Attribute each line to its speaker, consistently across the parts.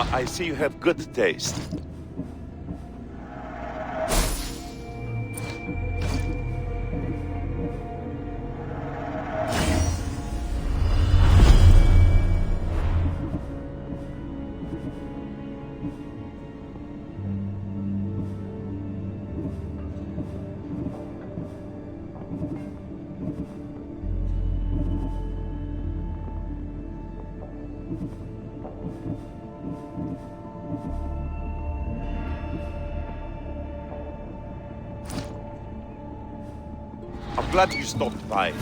Speaker 1: I see you have good taste. I'm glad you stopped by.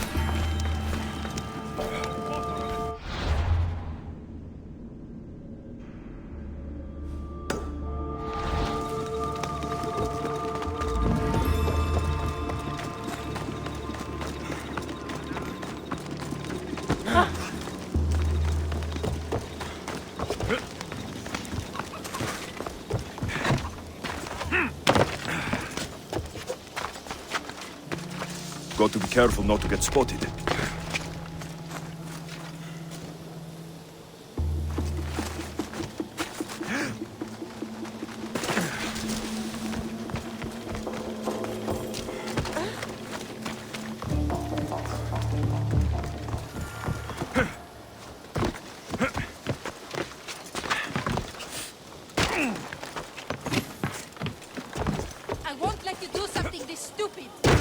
Speaker 2: Got to be careful not to get spotted.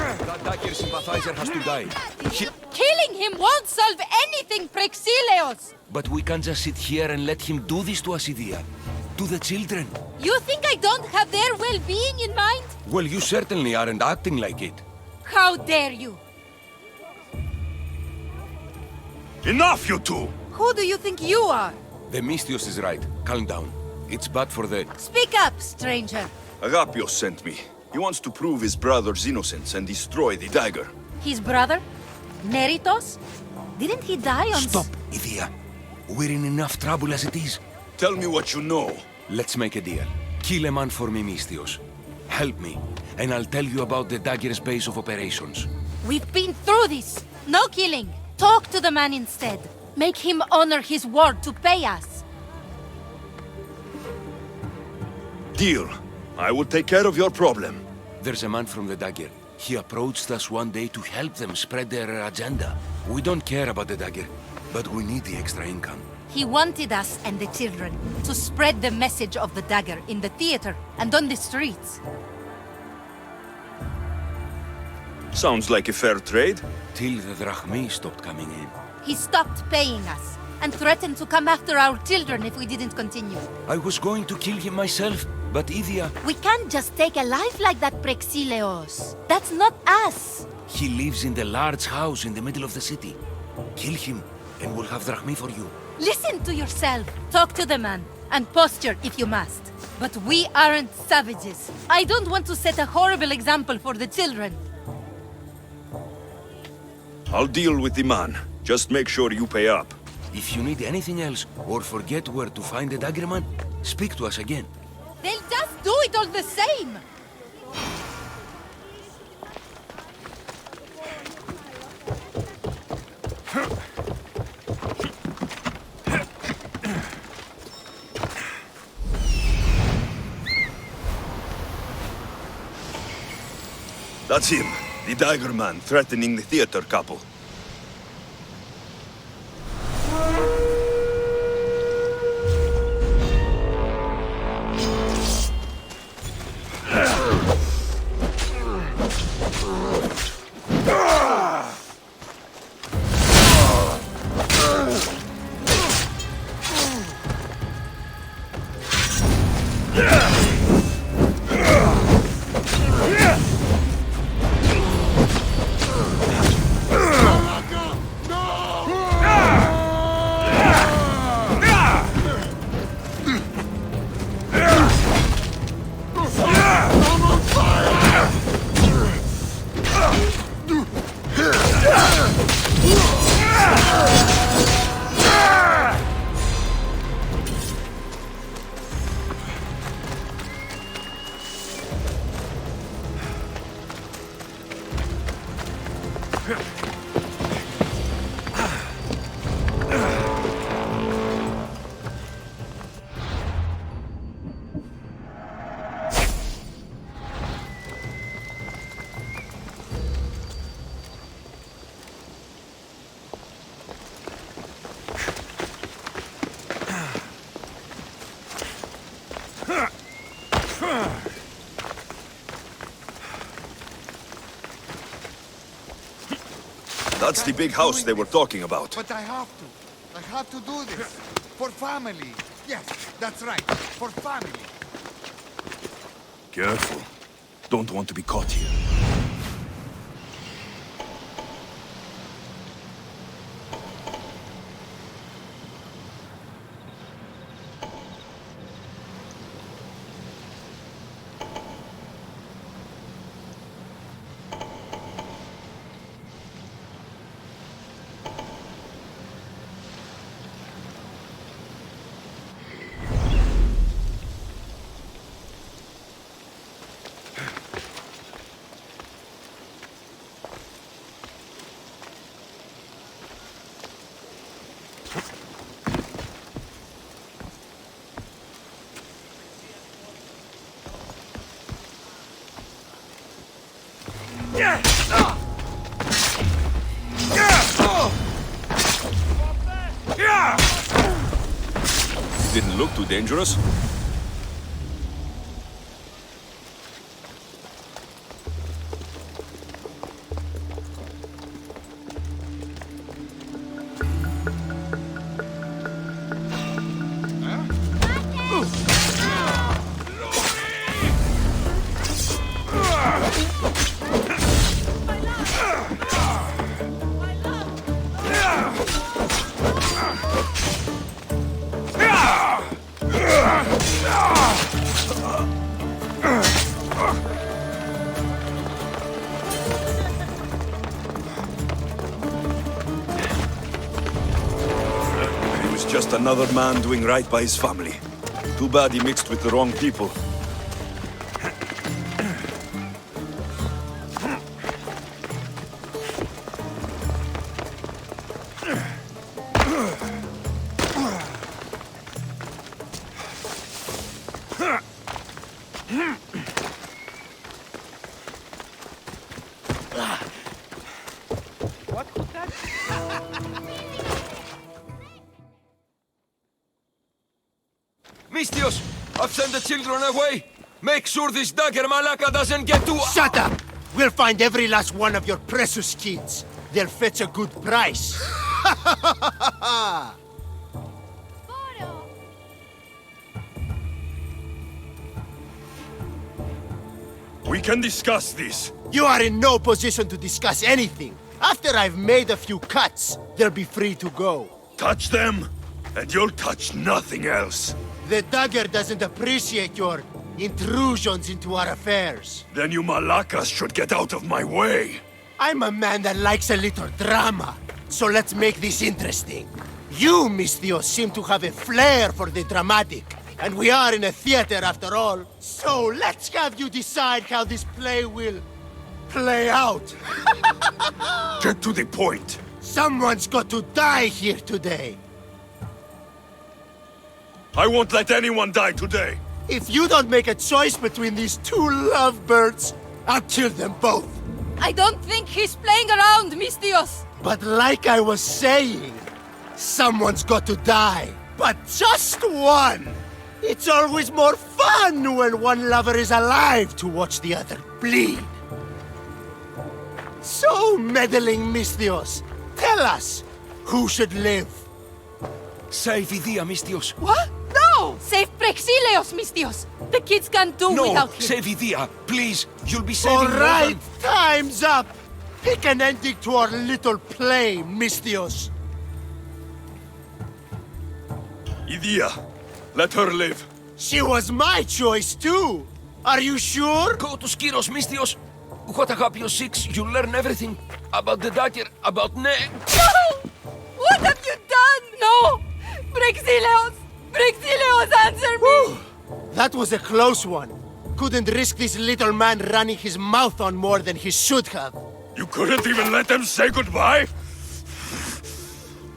Speaker 3: That Dagger sympathizer has to die.
Speaker 4: Killing him won't solve anything, Praxileos!
Speaker 3: But we can't just sit here and let him do this to us, Idia. To the children.
Speaker 4: You think I don't have their well-being in mind?
Speaker 3: Well, you certainly aren't acting like it.
Speaker 4: How dare you?
Speaker 2: Enough, you two!
Speaker 4: Who do you think you are?
Speaker 3: The Mystios is right. Calm down. It's bad for the...
Speaker 4: Speak up, stranger.
Speaker 2: Agapios sent me. He wants to prove his brother's innocence and destroy the dagger.
Speaker 4: His brother? Meritos? Didn't he die on...
Speaker 3: Stop, Idia. We're in enough trouble as it is.
Speaker 2: Tell me what you know.
Speaker 3: Let's make a deal. Kill a man for me, Mystios. Help me, and I'll tell you about the dagger's base of operations.
Speaker 4: We've been through this. No killing. Talk to the man instead. Make him honor his word to pay us.
Speaker 2: Deal. I will take care of your problem.
Speaker 3: There's a man from the dagger. He approached us one day to help them spread their agenda. We don't care about the dagger, but we need the extra income.
Speaker 4: He wanted us and the children to spread the message of the dagger in the theater and on the streets.
Speaker 2: Sounds like a fair trade.
Speaker 3: Till the drachmi stopped coming in.
Speaker 4: He stopped paying us and threatened to come after our children if we didn't continue.
Speaker 3: I was going to kill him myself, but Idia...
Speaker 4: We can't just take a life like that, Praxileos. That's not us.
Speaker 3: He lives in the large house in the middle of the city. Kill him, and we'll have drachmi for you.
Speaker 4: Listen to yourself. Talk to the man, and posture if you must. But we aren't savages. I don't want to set a horrible example for the children.
Speaker 2: I'll deal with the man. Just make sure you pay up.
Speaker 3: If you need anything else, or forget where to find the Daggerman, speak to us again.
Speaker 4: They'll just do it all the same!
Speaker 2: That's him, the Dagger Man threatening the theater couple. That's the big house they were talking about.
Speaker 5: But I have to. I have to do this. For family. Yes, that's right. For family.
Speaker 2: Careful. Don't want to be caught here. Didn't look too dangerous. Just another man doing right by his family. Too bad he mixed with the wrong people.
Speaker 3: Mistios, I've sent the children away. Make sure this Dagger Malaka doesn't get to...
Speaker 6: Shut up! We'll find every last one of your precious kids. They'll fetch a good price.
Speaker 2: We can discuss this.
Speaker 6: You are in no position to discuss anything. After I've made a few cuts, they'll be free to go.
Speaker 2: Touch them, and you'll touch nothing else.
Speaker 6: The Dagger doesn't appreciate your intrusions into our affairs.
Speaker 2: Then you Malakas should get out of my way.
Speaker 6: I'm a man that likes a little drama, so let's make this interesting. You, Misthios, seem to have a flair for the dramatic, and we are in a theater after all. So let's have you decide how this play will play out.
Speaker 2: Get to the point.
Speaker 6: Someone's got to die here today.
Speaker 2: I won't let anyone die today.
Speaker 6: If you don't make a choice between these two lovebirds, I'll kill them both.
Speaker 4: I don't think he's playing around, Misthios.
Speaker 6: But like I was saying, someone's got to die. But just one! It's always more fun when one lover is alive to watch the other bleed. So, meddling Misthios, tell us, who should live?
Speaker 3: Save Idia, Misthios.
Speaker 4: What? No! Save Praxilios, Misthios. The kids can't do
Speaker 3: No,
Speaker 4: without him.
Speaker 3: save Idia, please. You'll be saving
Speaker 6: All
Speaker 3: more
Speaker 6: right,
Speaker 3: than-
Speaker 6: time's up! Pick an ending to our little play, Misthios.
Speaker 2: Idia, let her live.
Speaker 6: She was my choice too. Are you sure?
Speaker 3: Go to Skiros, Misthios. What Agapios 6, you'll learn everything. About the dagger, about
Speaker 4: No! What have you done? No! Praxilios! Praxilios, answer me!
Speaker 6: That was a close one. Couldn't risk this little man running his mouth on more than he should have.
Speaker 2: You couldn't even let them say goodbye?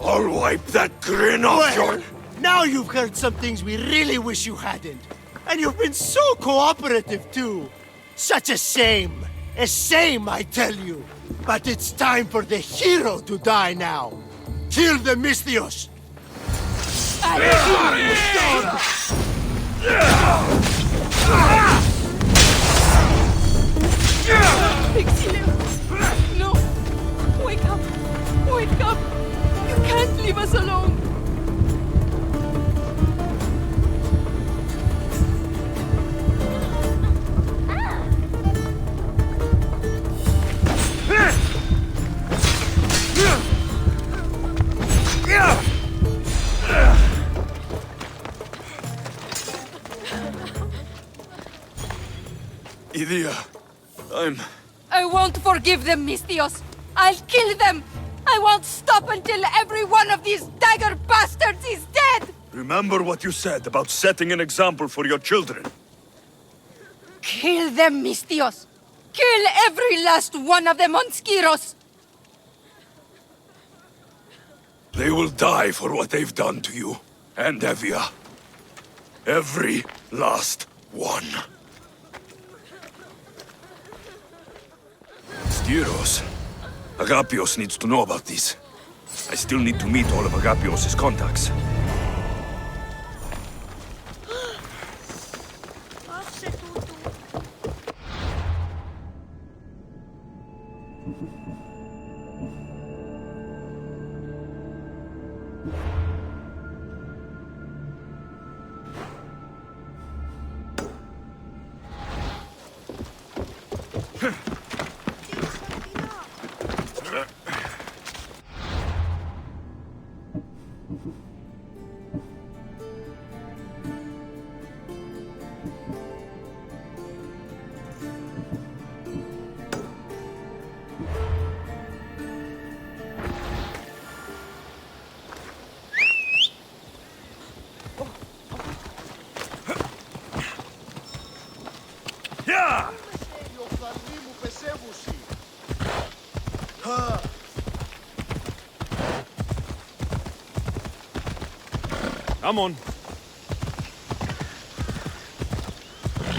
Speaker 2: I'll wipe that grin off your...
Speaker 6: Now you've heard some things we really wish you hadn't. And you've been so cooperative too. Such a shame. A shame, I tell you. But it's time for the hero to die now. Kill the Misthios.
Speaker 4: Praxilios! No! Wake up! Wake up! You can't leave us alone!
Speaker 2: Idia,
Speaker 4: I won't forgive them, Misthios. I'll kill them. I won't stop until every one of these dagger bastards is dead.
Speaker 2: Remember what you said about setting an example for your children.
Speaker 4: Kill them, Misthios. Kill every last one of them on Skiros.
Speaker 2: They will die for what they've done to you. And Evia. Every last one. Skiros. Agapios needs to know about this. I still need to meet all of Agapios' contacts.
Speaker 1: Come on.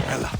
Speaker 2: Ella.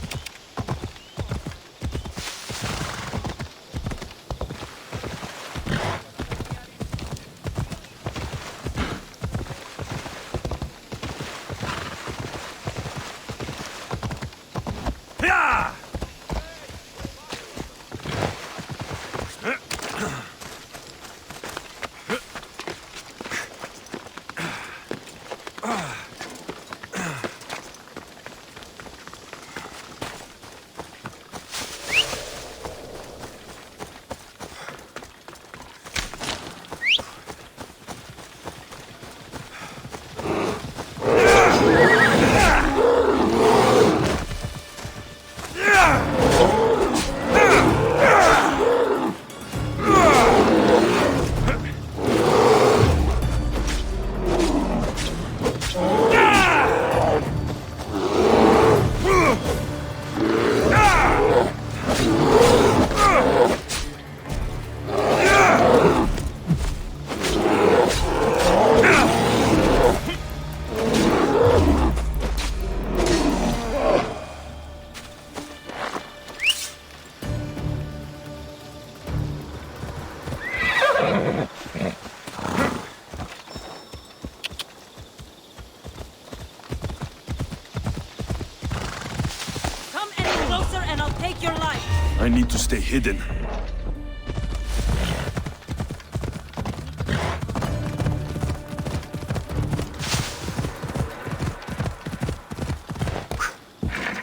Speaker 2: stay hidden.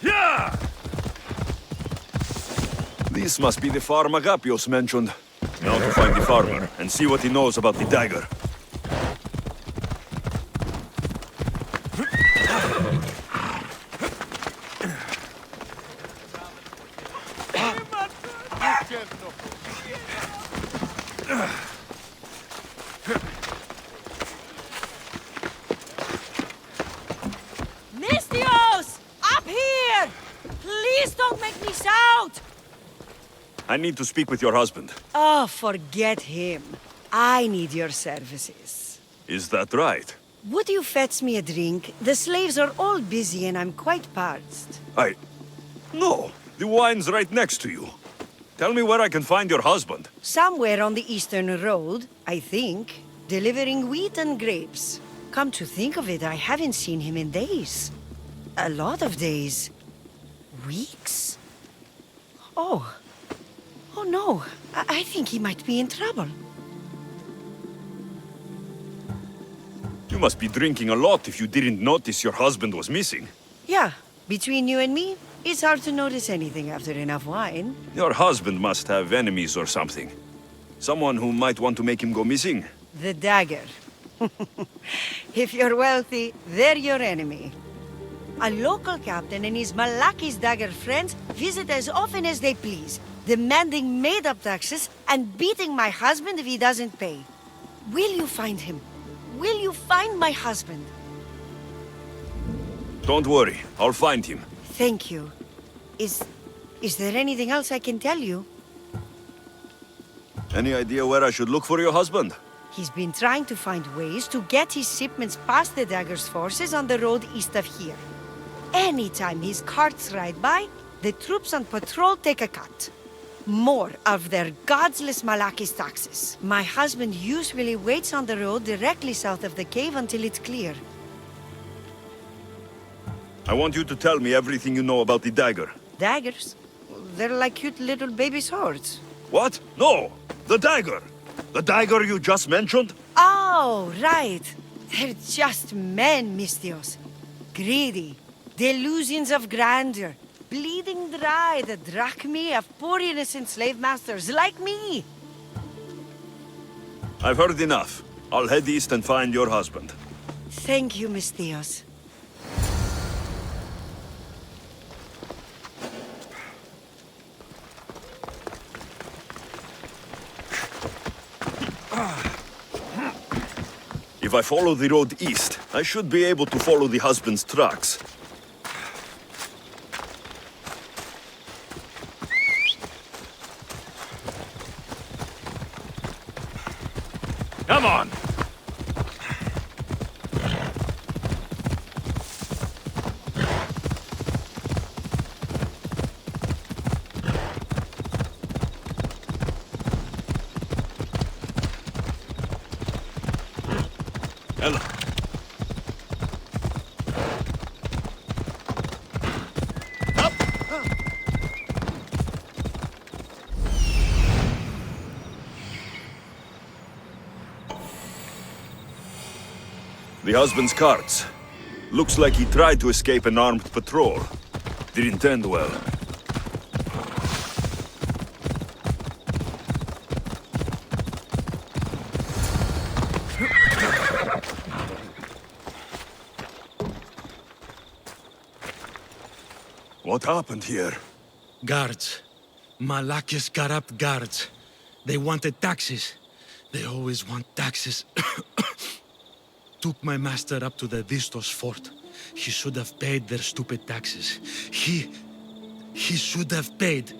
Speaker 1: Yeah!
Speaker 2: This must be the farm Agapios mentioned. Now to find the farmer and see what he knows about the dagger.
Speaker 4: Misthios! Up here! Please don't make me shout!
Speaker 2: I need to speak with your husband.
Speaker 7: Oh, forget him. I need your services.
Speaker 2: Is that right?
Speaker 7: Would you fetch me a drink? The slaves are all busy and I'm quite parched.
Speaker 2: No, the wine's right next to you. Tell me where I can find your husband.
Speaker 7: Somewhere on the Eastern Road, I think, delivering wheat and grapes. Come to think of it, I haven't seen him in days. A lot of days. Weeks? Oh. Oh no, I think he might be in trouble.
Speaker 2: You must be drinking a lot if you didn't notice your husband was missing.
Speaker 7: Yeah, between you and me, it's hard to notice anything after enough wine.
Speaker 2: Your husband must have enemies or something. Someone who might want to make him go missing.
Speaker 7: The dagger. If you're wealthy, they're your enemy. A local captain and his Malakis dagger friends visit as often as they please, demanding made-up taxes and beating my husband if he doesn't pay. Will you find him? Will you find my husband?
Speaker 2: Don't worry, I'll find him.
Speaker 7: Thank you. Is there anything else I can tell you?
Speaker 2: Any idea where I should look for your husband?
Speaker 7: He's been trying to find ways to get his shipments past the dagger's forces on the road east of here. Anytime his carts ride by, the troops on patrol take a cut. More of their godless Malakis taxes. My husband usually waits on the road directly south of the cave until it's clear.
Speaker 2: I want you to tell me everything you know about the dagger.
Speaker 7: Daggers? They're like cute little baby swords.
Speaker 2: What? No! The dagger! The dagger you just mentioned?
Speaker 7: Oh, right. They're just men, Misthios. Greedy. Delusions of grandeur. Bleeding dry the drachmae of poor innocent slave masters like me.
Speaker 2: I've heard enough. I'll head east and find your husband.
Speaker 7: Thank you, Misthios.
Speaker 2: If I follow the road east, I should be able to follow the husband's tracks.
Speaker 1: Come on!
Speaker 2: Ella. The husband's carts. Looks like he tried to escape an armed patrol. Didn't end well. What happened here?
Speaker 8: Guards. Malakis corrupt guards. They wanted taxes. They always want taxes. Took my master up to the Vistos fort. He should have paid their stupid taxes. He should have paid.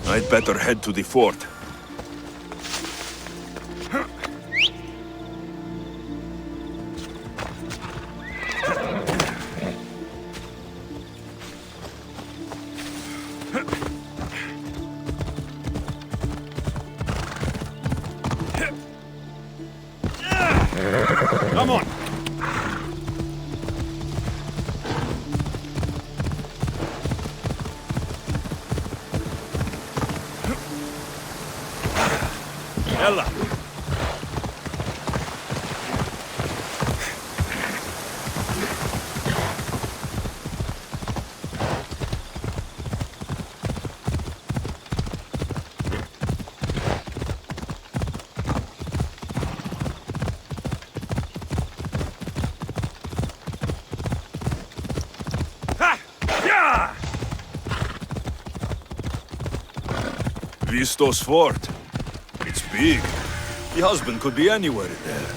Speaker 2: I'd better head to the fort.
Speaker 1: Come on! Ella!
Speaker 2: Vistos Fort. It's big. The husband could be anywhere in there.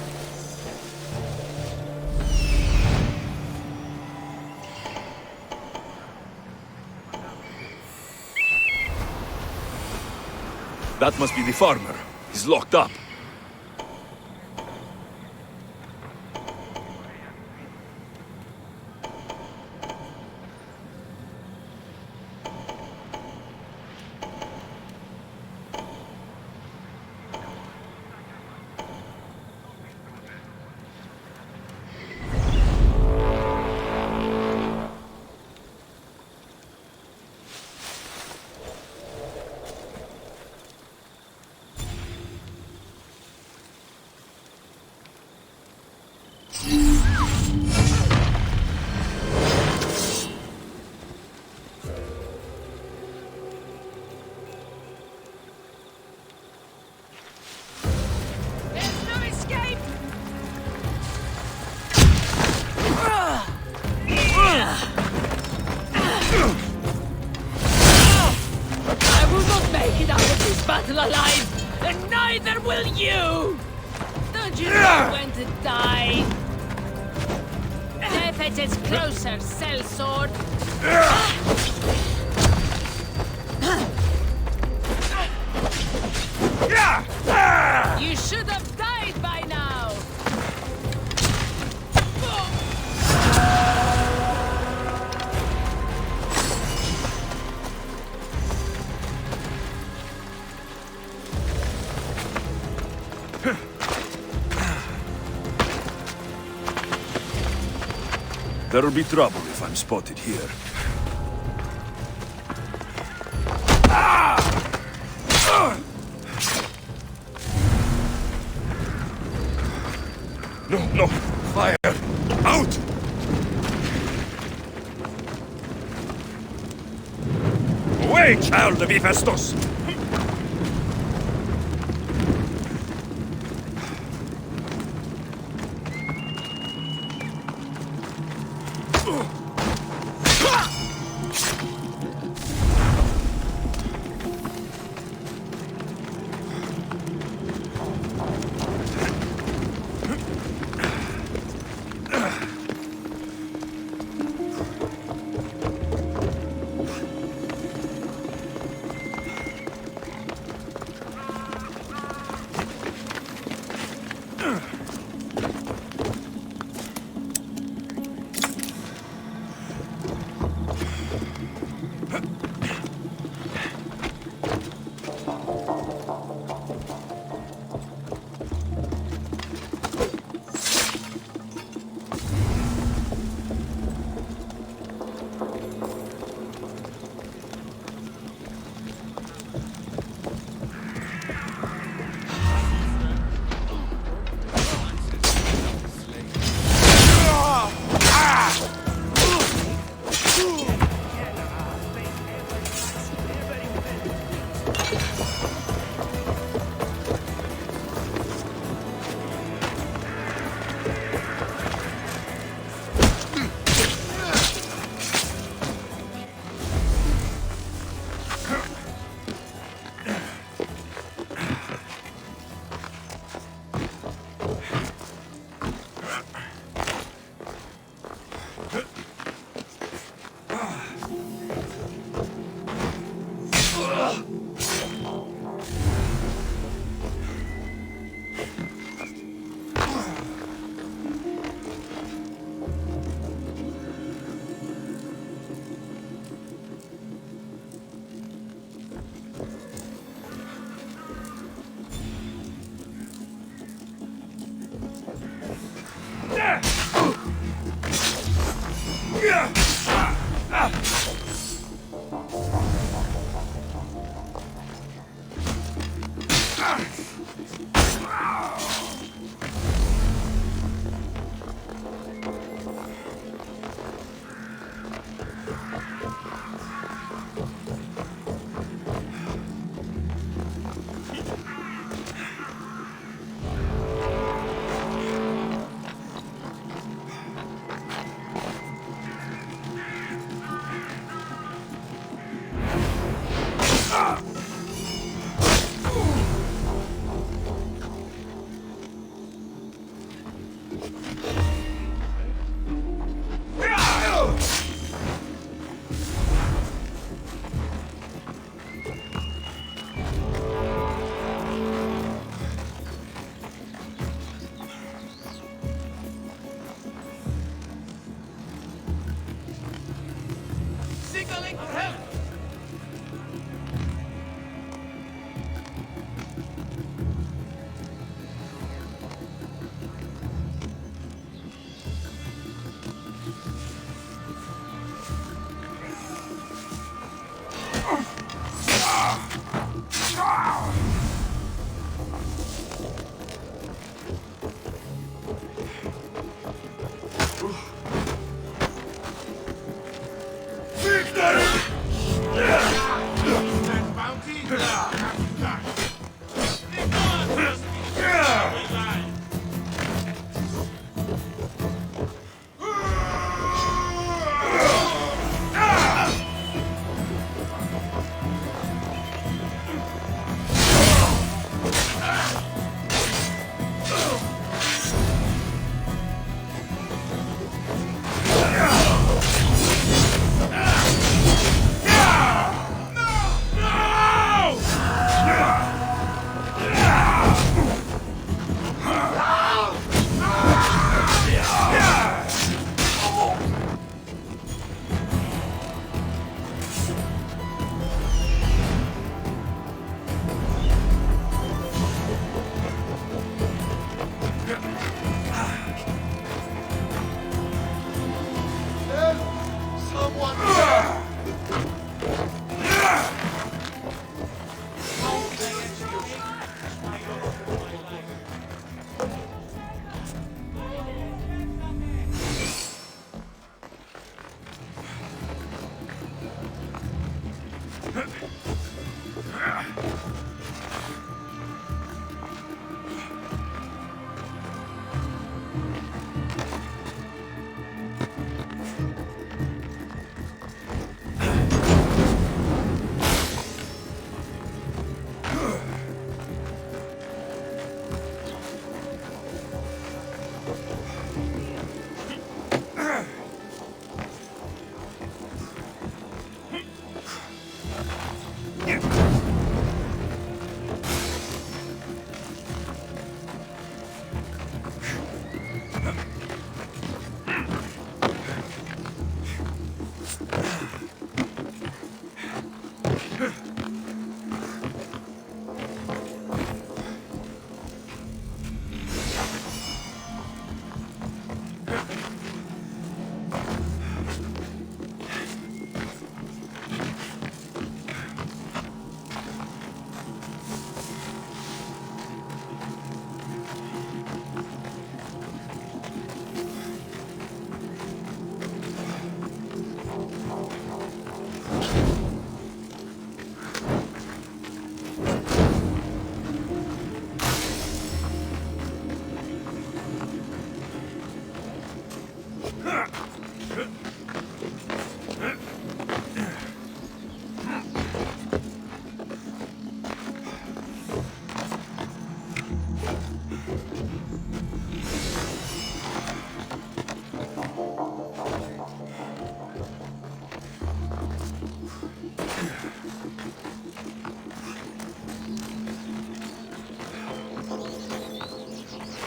Speaker 2: That must be the farmer. He's locked up.
Speaker 4: There's no escape! I will not make it out of this battle alive, and neither will you! Don't you know when to die? Death edges closer, sellsword. You should have died by now!
Speaker 2: There'll be trouble if I'm spotted here. No, no! Fire! Out!
Speaker 1: Away, child of Hephaestus!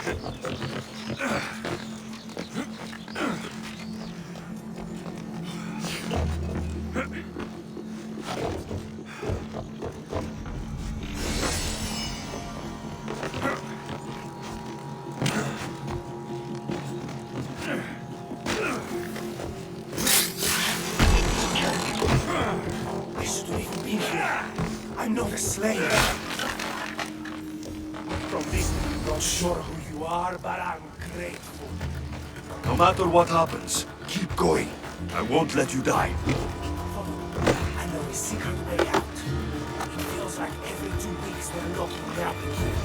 Speaker 6: I shouldn't even be here. I'm not a slave. From this, I'm not sure who you are, but I'm grateful.
Speaker 2: No matter what happens, keep going. I won't let you die.
Speaker 6: I know a secret way out. It feels like every 2 weeks they're locking me up in here.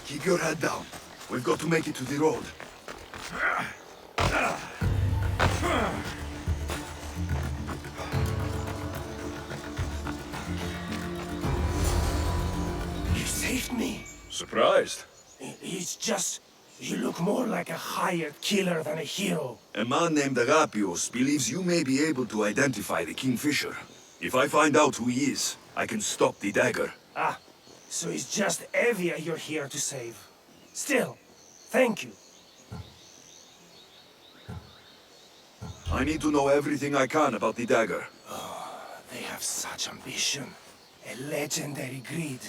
Speaker 2: Keep your head down. We've got to make it to the road.
Speaker 6: You saved me.
Speaker 2: Surprised?
Speaker 6: It's just... you look more like a hired killer than a hero.
Speaker 2: A man named Agapios believes you may be able to identify the Kingfisher. If I find out who he is, I can stop the dagger.
Speaker 6: Ah, so it's just Evia you're here to save. Still, thank you.
Speaker 2: I need to know everything I can about the dagger.
Speaker 6: They have such ambition. A legendary greed.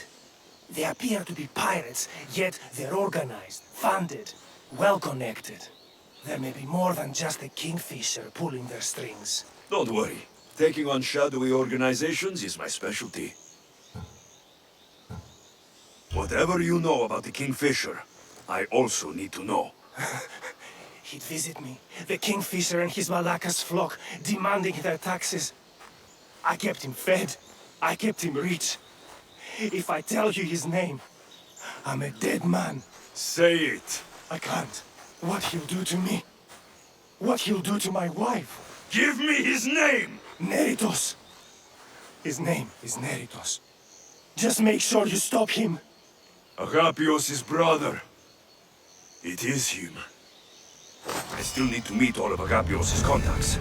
Speaker 6: They appear to be pirates, yet they're organized, funded, well-connected. There may be more than just the Kingfisher pulling their strings.
Speaker 2: Don't worry. Taking on shadowy organizations is my specialty. Whatever you know about the Kingfisher, I also need to know.
Speaker 6: He'd visit me, the Kingfisher and his Malacca's flock, demanding their taxes. I kept him fed. I kept him rich. If I tell you his name, I'm a dead man.
Speaker 2: Say it.
Speaker 6: I can't. What he'll do to me. What he'll do to my wife.
Speaker 2: Give me his name!
Speaker 6: Neritos. His name is Neritos. Just make sure you stop him.
Speaker 2: Agapios' brother. It is him. I still need to meet all of Agapios' contacts.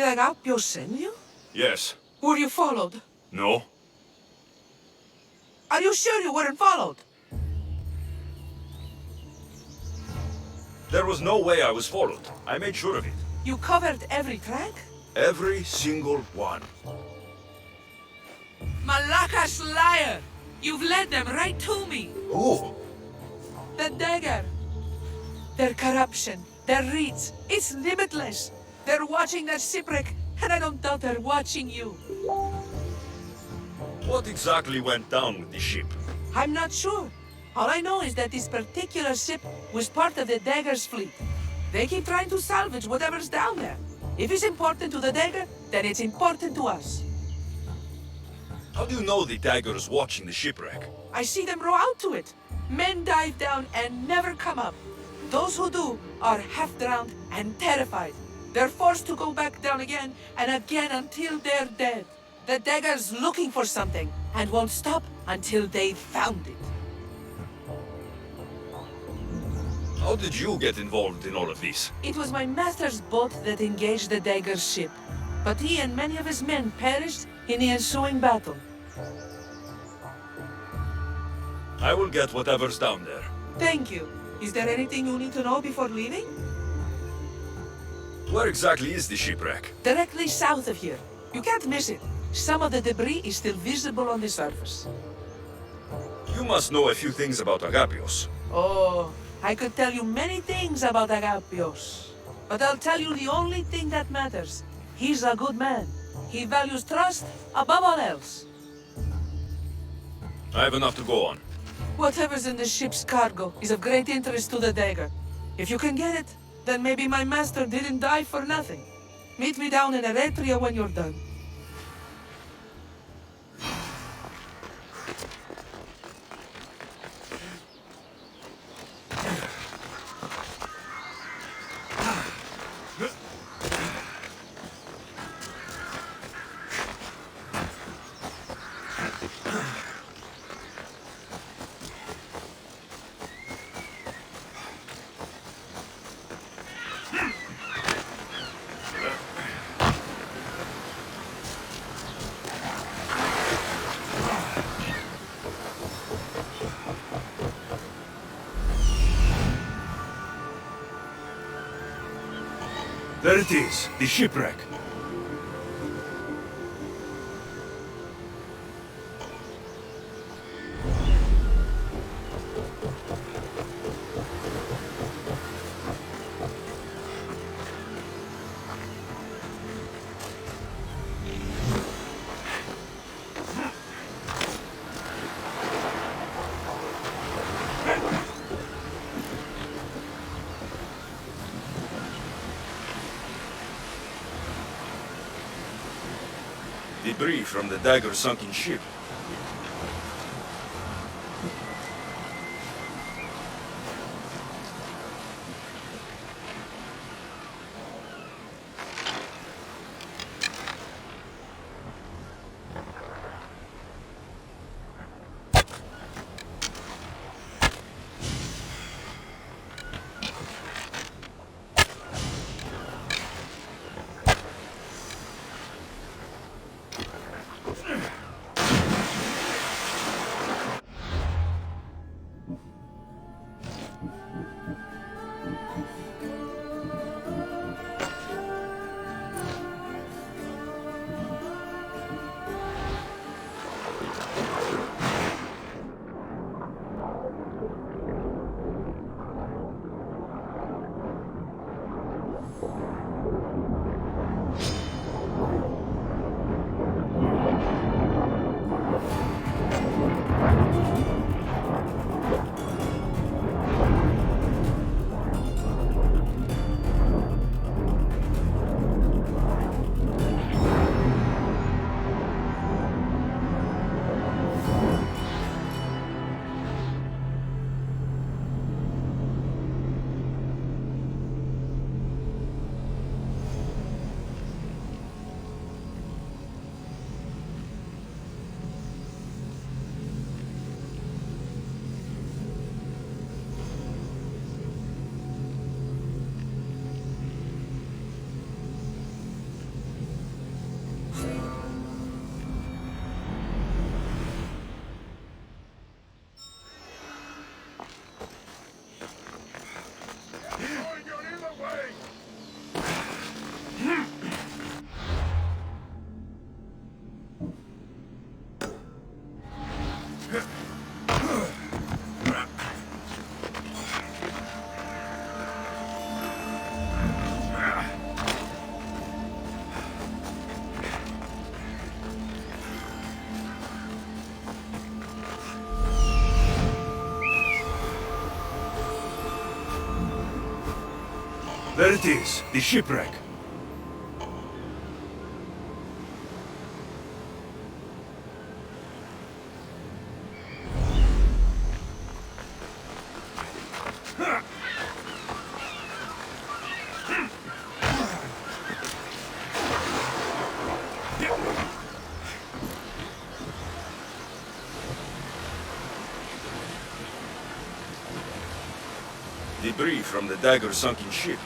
Speaker 9: Did Agapio send you?
Speaker 2: Yes.
Speaker 9: Were you followed?
Speaker 2: No?
Speaker 9: Are you sure you weren't followed?
Speaker 2: There was no way I was followed. I made sure of it.
Speaker 9: You covered every track?
Speaker 2: Every single one.
Speaker 9: Malakas liar! You've led them right to me!
Speaker 2: Who?
Speaker 9: The dagger! Their corruption, their reach, it's limitless! They're watching that shipwreck, and I don't doubt they're watching you.
Speaker 2: What exactly went down with the ship?
Speaker 9: I'm not sure. All I know is that this particular ship was part of the Dagger's fleet. They keep trying to salvage whatever's down there. If it's important to the Dagger, then it's important to us.
Speaker 2: How do you know the Dagger's watching the shipwreck?
Speaker 9: I see them row out to it. Men dive down and never come up. Those who do are half drowned and terrified. They're forced to go back down again and again until they're dead. The Dagger's looking for something and won't stop until they've found it.
Speaker 2: How did you get involved in all of this?
Speaker 9: It was my master's boat that engaged the Dagger's ship, but he and many of his men perished in the ensuing battle.
Speaker 2: I will get whatever's down there.
Speaker 9: Thank you. Is there anything you need to know before leaving?
Speaker 2: Where exactly is the shipwreck?
Speaker 9: Directly south of here. You can't miss it. Some of the debris is still visible on the surface.
Speaker 2: You must know a few things about Agapios.
Speaker 9: Oh, I could tell you many things about Agapios. But I'll tell you the only thing that matters. He's a good man. He values trust above all else.
Speaker 2: I have enough to go on.
Speaker 9: Whatever's in the ship's cargo is of great interest to the Dagger. If you can get it, then maybe my master didn't die for nothing. Meet me down in Eretria when you're done.
Speaker 2: There it is, the shipwreck. Debris from the Dagger's sunken ship. There it is, the shipwreck. Debris from the dagger sunken ship.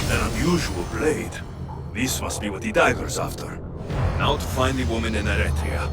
Speaker 2: An unusual blade. This must be what the dagger's after. Now to find the woman in Eretria.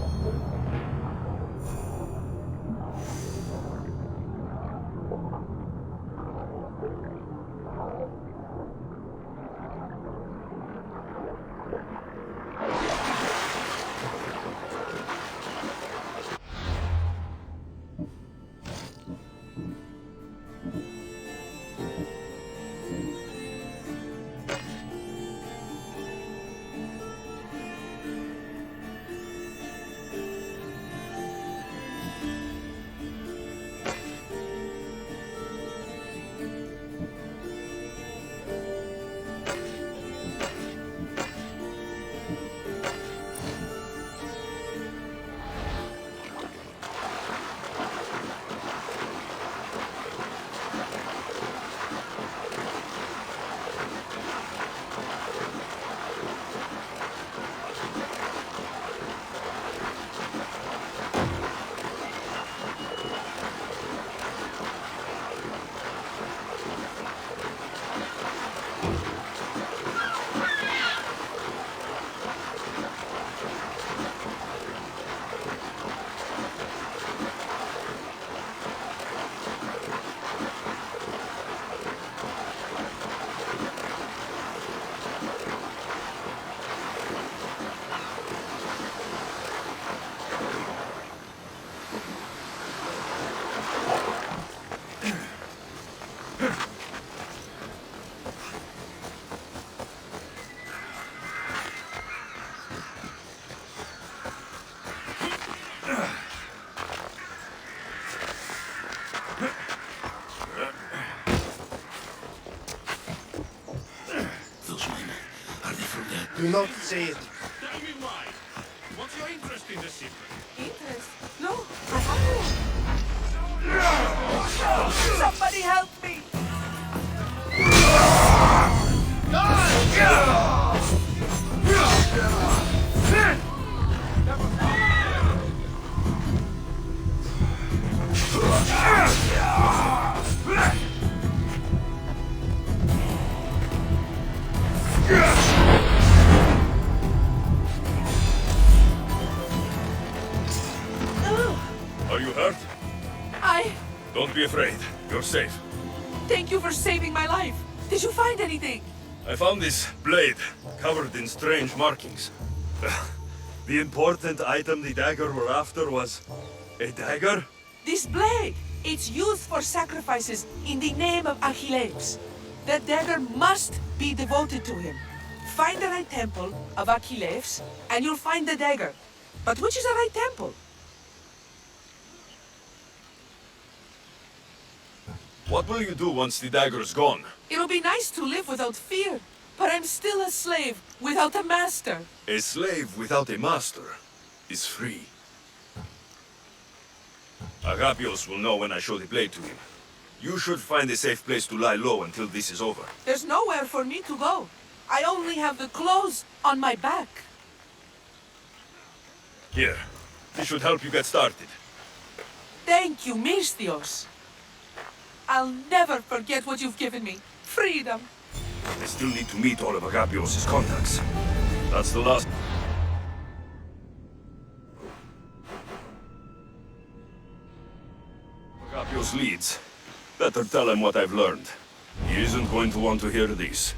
Speaker 6: Do not say it.
Speaker 2: Tell me why. What's your interest in the secret?
Speaker 9: Interest? No, I have no. Somebody help me!
Speaker 2: Guard,
Speaker 9: I
Speaker 2: don't be afraid. You're safe.
Speaker 9: thank you for saving my life. Did you find anything?
Speaker 2: I found this blade covered in strange markings. The important item the dagger were after was a dagger?
Speaker 9: This blade. It's used for sacrifices in the name of Achilles. The dagger must be devoted to him. Find the right temple of Achilles, and you'll find the dagger. But which is the right temple?
Speaker 2: What will you do once the dagger's gone?
Speaker 9: It'll be nice to live without fear, but I'm still a slave without a master.
Speaker 2: A slave without a master is free. Agapios will know when I show the blade to him. You should find a safe place to lie low until this is over.
Speaker 9: There's nowhere for me to go. I only have the clothes on my back.
Speaker 2: Here, this should help you get started.
Speaker 9: Thank you, Misthios. I'll never forget what you've given me. Freedom.
Speaker 2: I still need to meet all of Agapios' contacts. That's the last... Agapios leads. Better tell him what I've learned. He isn't going to want to hear this.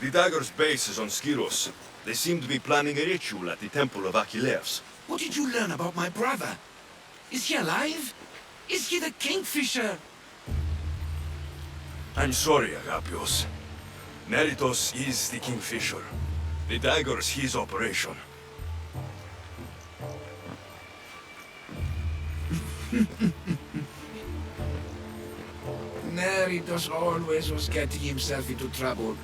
Speaker 2: The dagger's base is on Skyros. They seem to be planning a ritual at the Temple of Achilles.
Speaker 10: What did you learn about my brother? Is he alive? Is he the Kingfisher?
Speaker 2: I'm sorry, Agapios. Meritos is the Kingfisher. The dagger's his operation.
Speaker 10: Neridos always was getting himself into trouble.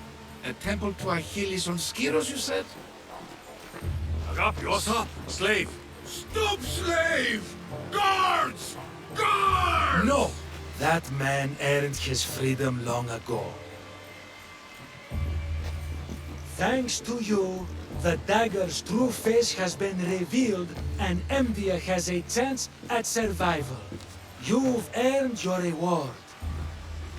Speaker 10: A temple to Achilles on Skiros, you said?
Speaker 2: Agapios, slave.
Speaker 10: Stop, slave! Guards! Guards!
Speaker 8: No! That man earned his freedom long ago. Thanks to you, the dagger's true face has been revealed and Emdia has a chance at survival. You've earned your reward.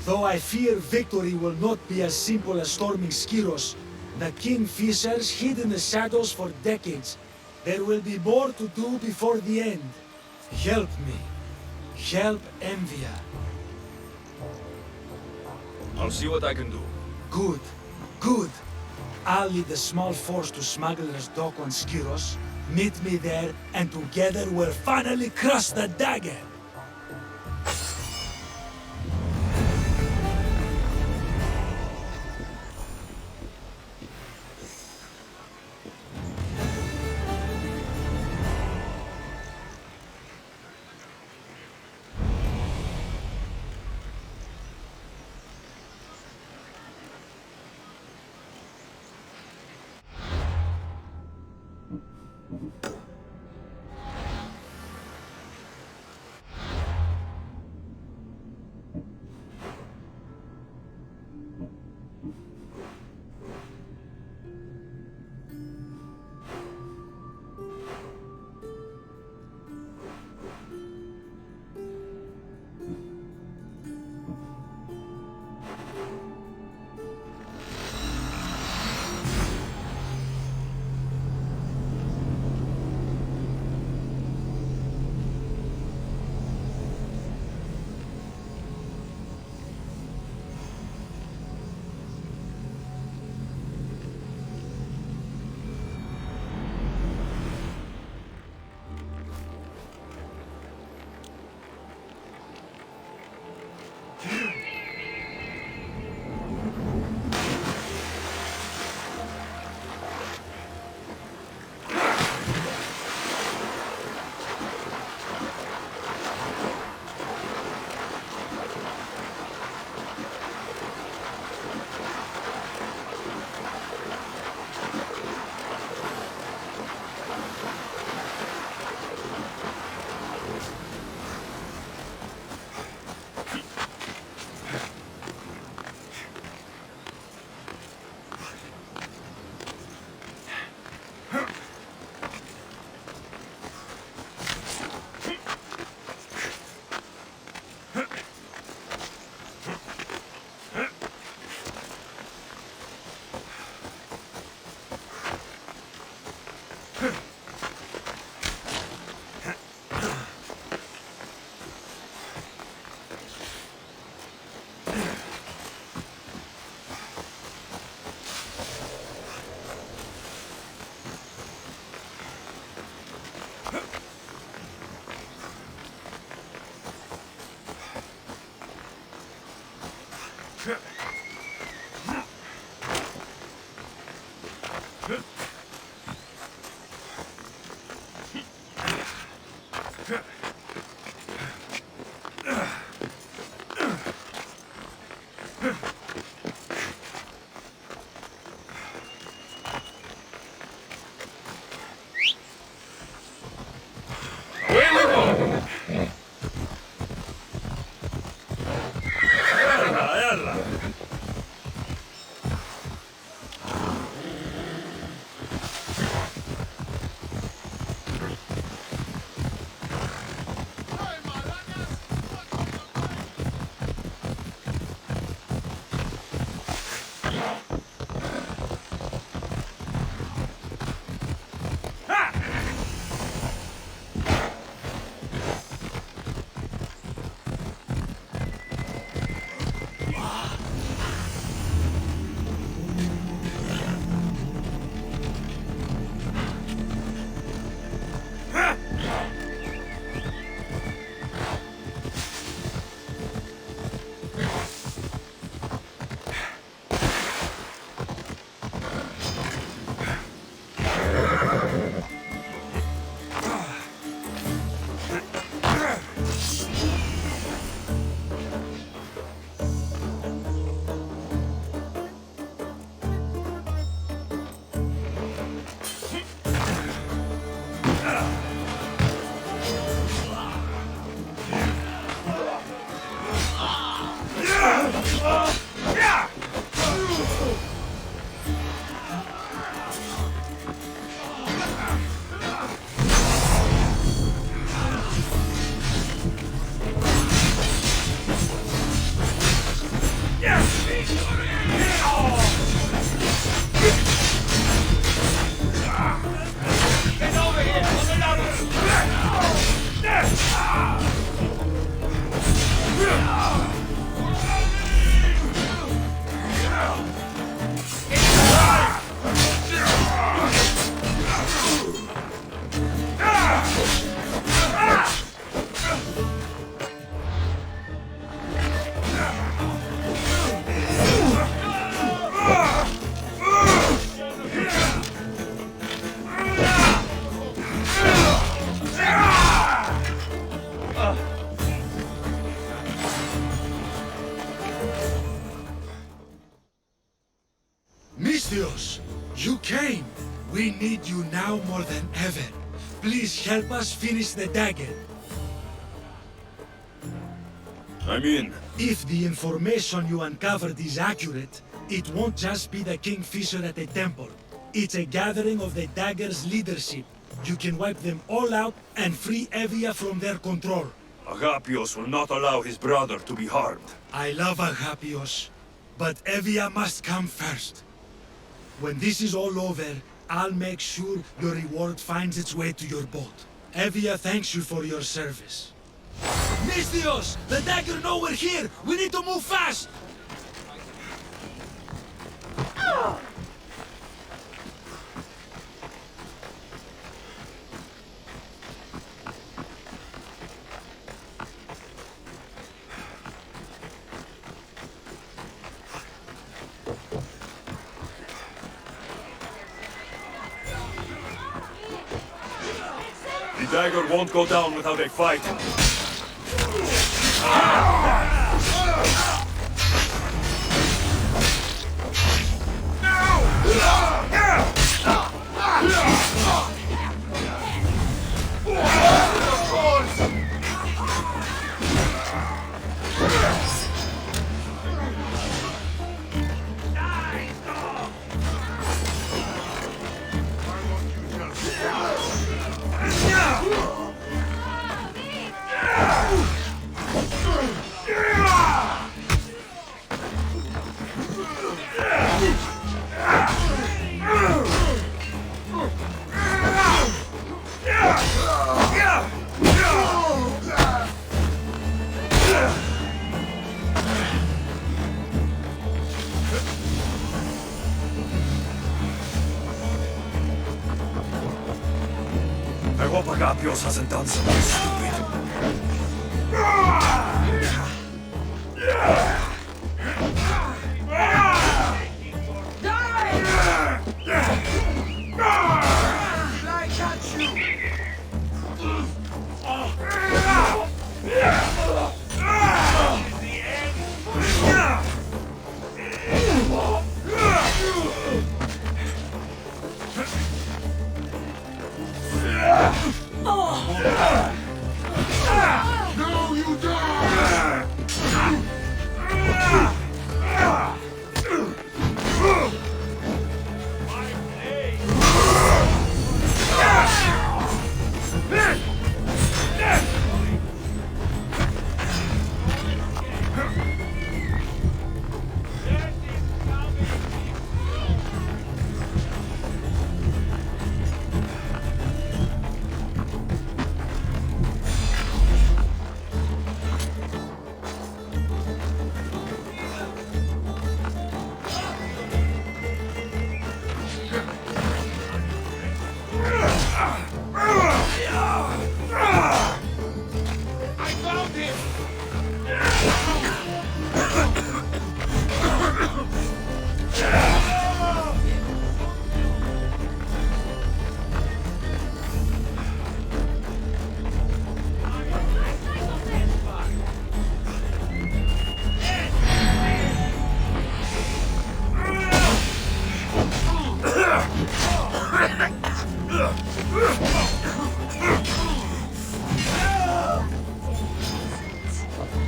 Speaker 8: Though I fear victory will not be as simple as storming Skiros, the Kingfishers hid in the shadows for decades. There will be more to do before the end. Help me. Help Emdia.
Speaker 2: I'll see what I can do.
Speaker 8: Good. Good. I'll lead a small force to Smuggler's Dock on Skiros. Meet me there, and together we'll finally crush the dagger! Misthios, you came! We need you now more than ever. Please help us finish the dagger.
Speaker 2: I'm in.
Speaker 8: If the information you uncovered is accurate, it won't just be the Kingfisher at the temple. It's a gathering of the dagger's leadership. You can wipe them all out and free Evia from their control.
Speaker 2: Agapios will not allow his brother to be harmed.
Speaker 8: I love Agapios, but Evia must come first. When this is all over, I'll make sure your reward finds its way to your boat. Evia thanks you for your service. Misthios! The dagger know we're here! We need to move fast!
Speaker 2: The dagger won't go down without a fight. I hope Agapios hasn't done something stupid.
Speaker 5: No, you don't!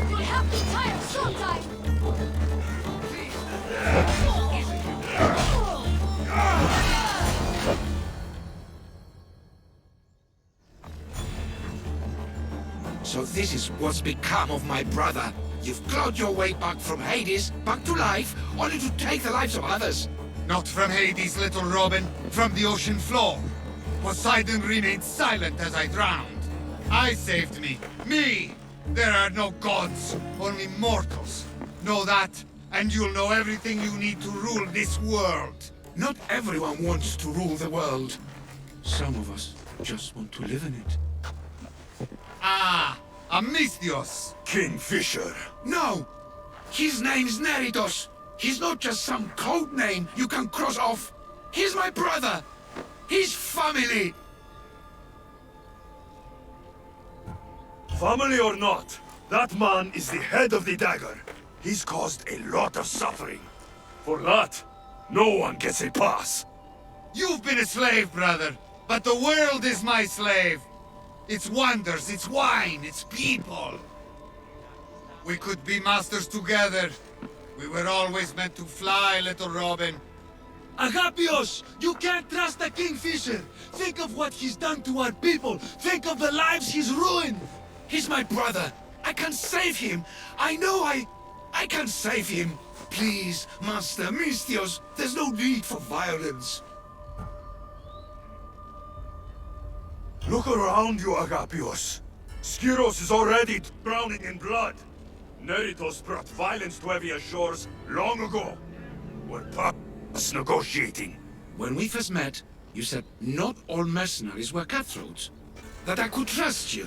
Speaker 4: You'll have to tire sometime!
Speaker 10: So this is what's become of my brother. You've clawed your way back from Hades, back to life, only to take the lives of others.
Speaker 5: Not from Hades, little Robin, from the ocean floor. Poseidon remained silent as I drowned. I saved me. Me! There are no gods, only mortals. Know that, and you'll know everything you need to rule this world.
Speaker 10: Not everyone wants to rule the world. Some of us just want to live in it.
Speaker 5: Ah, Amisthios.
Speaker 2: Kingfisher.
Speaker 10: No! His name's Neritos. He's not just some code name you can cross off. He's my brother. He's family.
Speaker 2: Family or not, that man is the head of the dagger. He's caused a lot of suffering. For that, no one gets a pass.
Speaker 5: You've been a slave, brother, but the world is my slave. Its wonders, its wine, its people. We could be masters together. We were always meant to fly, little Robin.
Speaker 8: Agapios! You can't trust the Kingfisher! Think of what he's done to our people! Think of the lives he's ruined!
Speaker 10: He's my brother. I can save him. I know I can save him. Please, Master Misthios, there's no need for violence.
Speaker 2: Look around you, Agapios. Skiros is already drowning in blood. Neritos brought violence to Evia's shores long ago. We're past negotiating.
Speaker 10: When we first met, you said not all mercenaries were cutthroats. That I could trust you.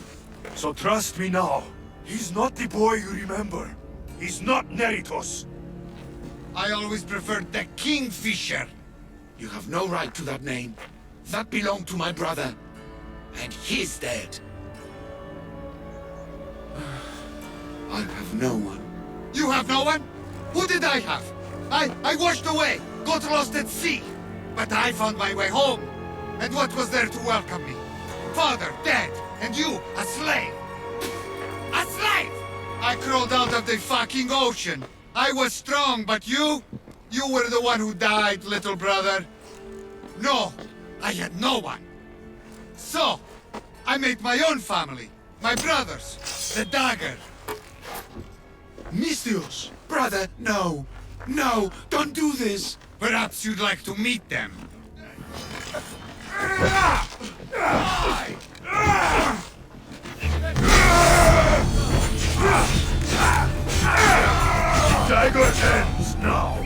Speaker 2: So trust me now. He's not the boy you remember. He's not Neritos.
Speaker 5: I always preferred the Kingfisher.
Speaker 10: You have no right to that name. That belonged to my brother. And he's dead. I have no one.
Speaker 5: You have no one? Who did I have? I washed away, got lost at sea. But I found my way home. And what was there to welcome me? Father dead, and you a slave. A slave! I crawled out of the fucking ocean. I was strong, but you were the one who died, little brother. No, I had no one. So, I made my own family. My brothers. The dagger.
Speaker 10: Misthios! Brother, no. No, don't do this.
Speaker 5: Perhaps you'd like to meet them.
Speaker 2: Dagger ends now.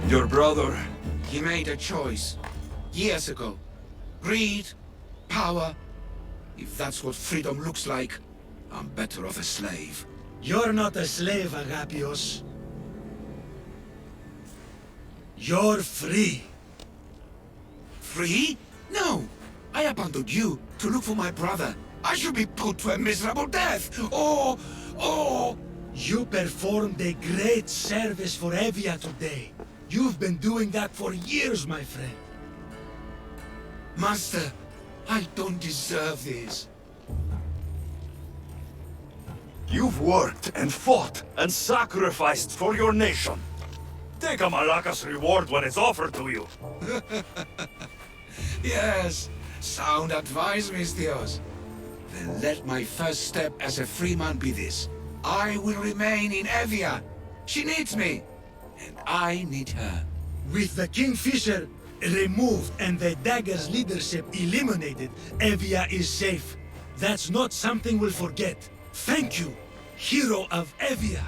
Speaker 2: Your brother.
Speaker 10: He made a choice. Years ago. Greed. Power. If that's what freedom looks like, I'm better off a slave.
Speaker 8: You're not a slave, Agapios. You're free.
Speaker 10: Free? No. I abandoned you to look for my brother. I should be put to a miserable death. Or...
Speaker 8: You performed a great service for Evia today. You've been doing that for years, my friend.
Speaker 10: Master, I don't deserve this.
Speaker 2: You've worked and fought and sacrificed for your nation. Take a Malaka's reward when it's offered to you.
Speaker 10: Yes, sound advice, Misthios. Then let my first step as a free man be this. I will remain in Evia. She needs me, and I need her.
Speaker 8: With the Kingfisher removed and the Dagger's leadership eliminated, Evia is safe. That's not something we'll forget. Thank you, hero of Evia.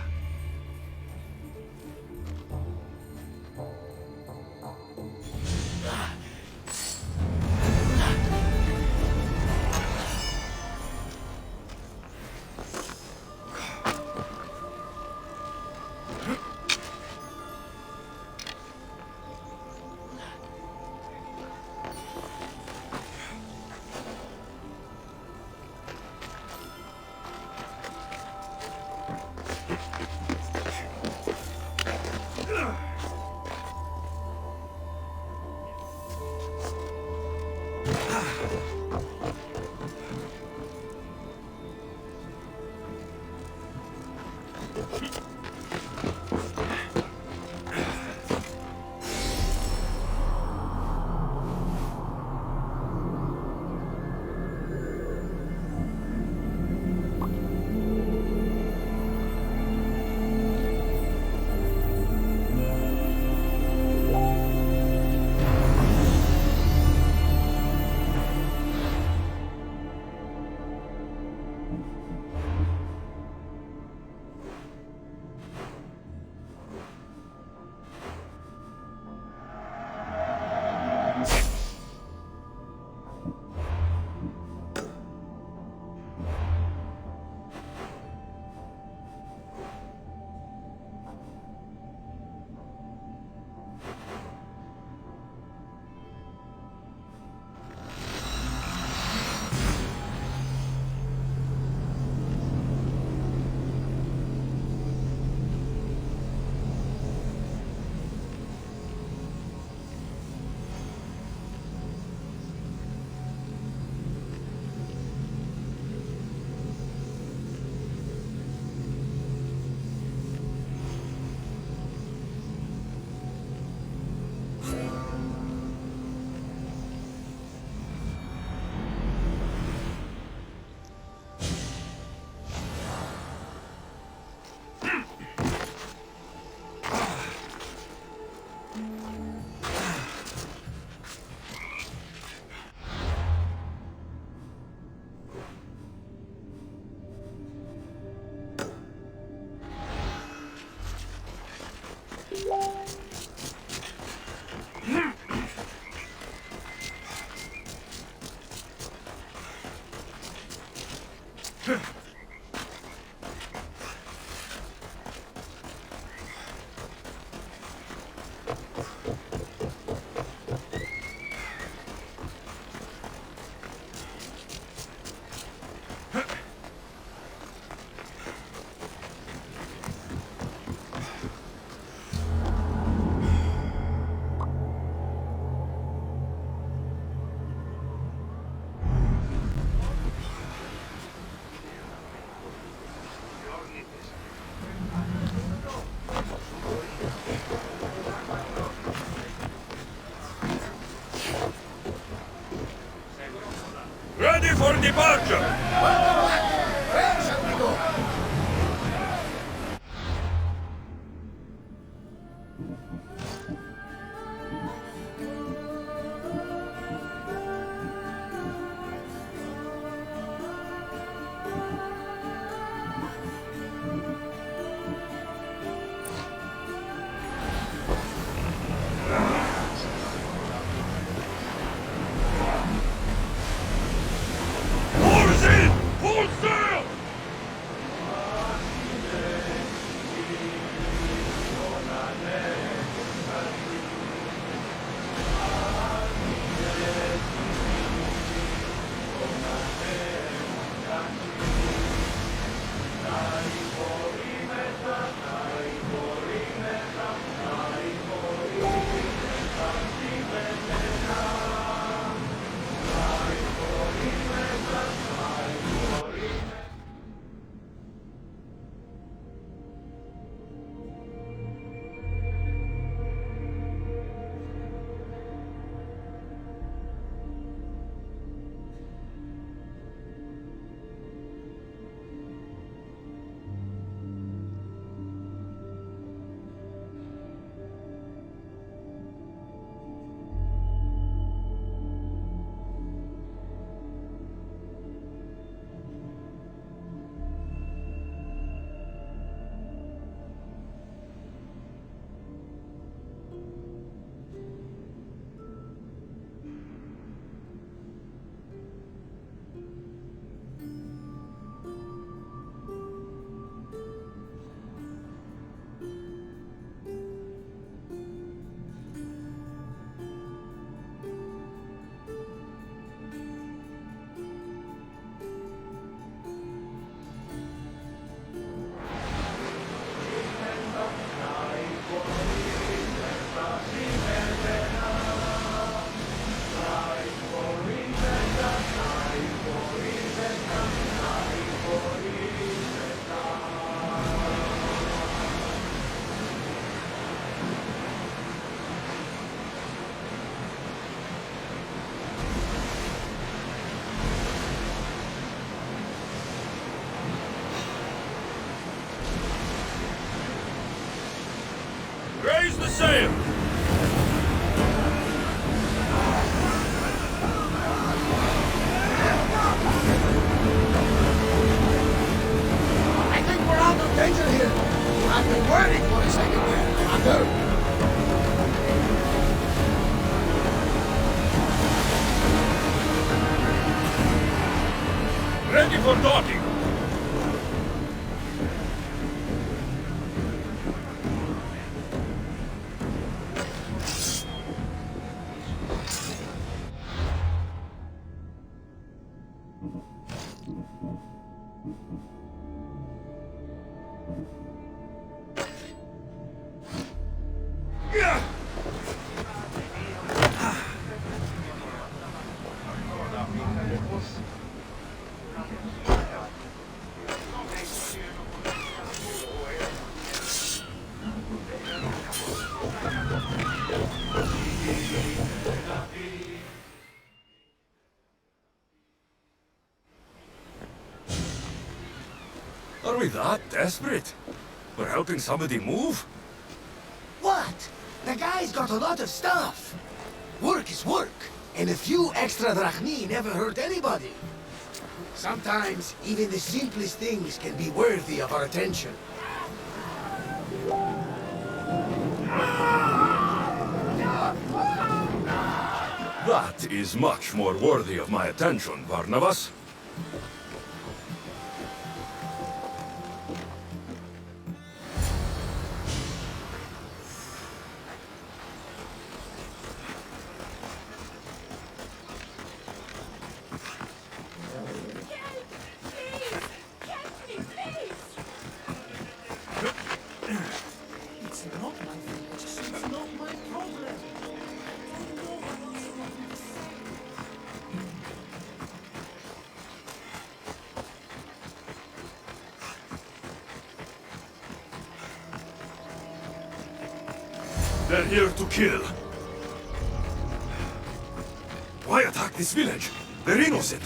Speaker 2: Ready for departure!
Speaker 6: Where shall we go?
Speaker 2: Force in! Full ready for docking. Are we that desperate? We're helping somebody move?
Speaker 6: What? The guy's got a lot of stuff. Work is work, and a few extra drachmi never hurt anybody. Sometimes, even the simplest things can be worthy of our attention.
Speaker 2: That is much more worthy of my attention, Barnabas. They're here to kill. Why attack this village? They're innocent.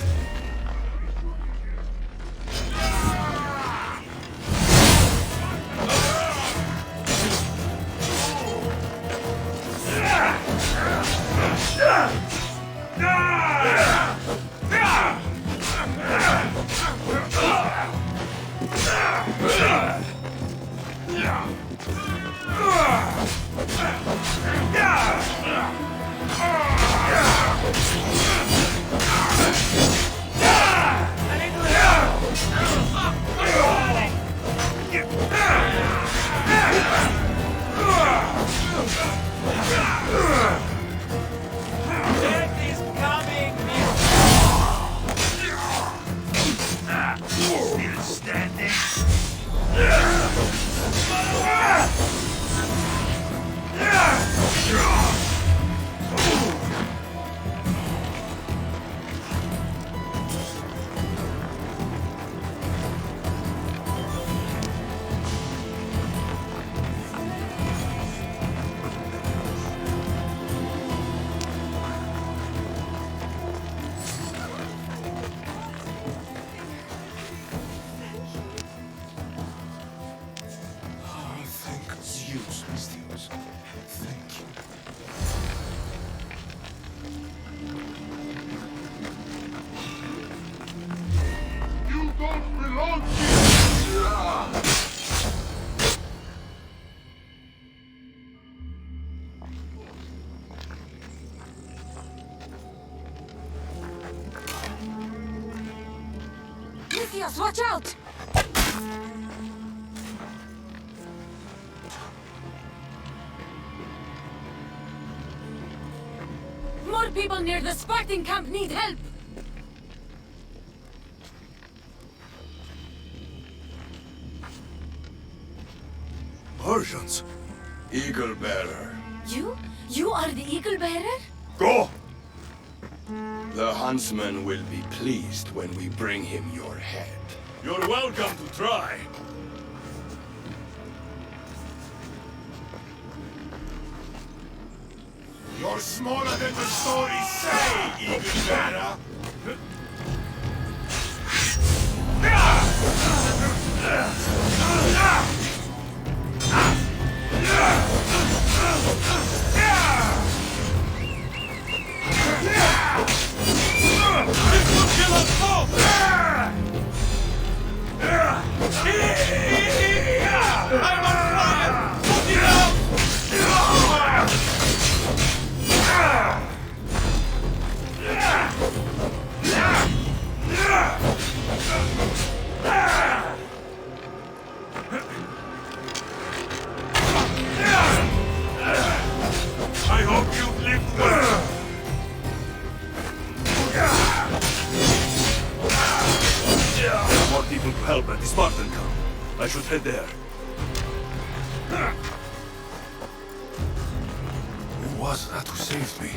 Speaker 4: Misthios, watch out! More people near the Spartan camp need help!
Speaker 2: Persians. Eagle Bearer.
Speaker 4: You? You are the Eagle Bearer?
Speaker 2: Go!
Speaker 3: The huntsman will be pleased when we bring him your head.
Speaker 2: You're welcome to try.
Speaker 5: You're smaller than the stories say, Eagle Bearer.
Speaker 2: help at the Spartan camp. I should head there. Who was that who saved me?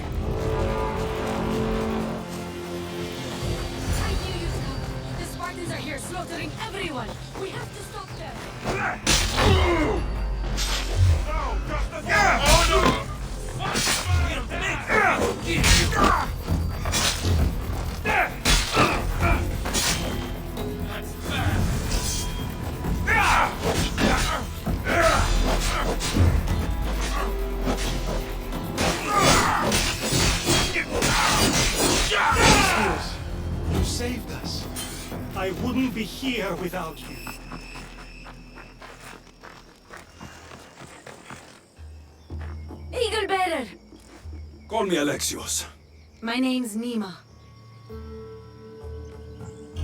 Speaker 4: I hear you, Snow. The Spartans are here slaughtering everyone. We have to stop them.
Speaker 11: You saved us. I wouldn't be here without you.
Speaker 4: Eagle Bearer!
Speaker 2: Call me Alexios.
Speaker 4: My name's Nima.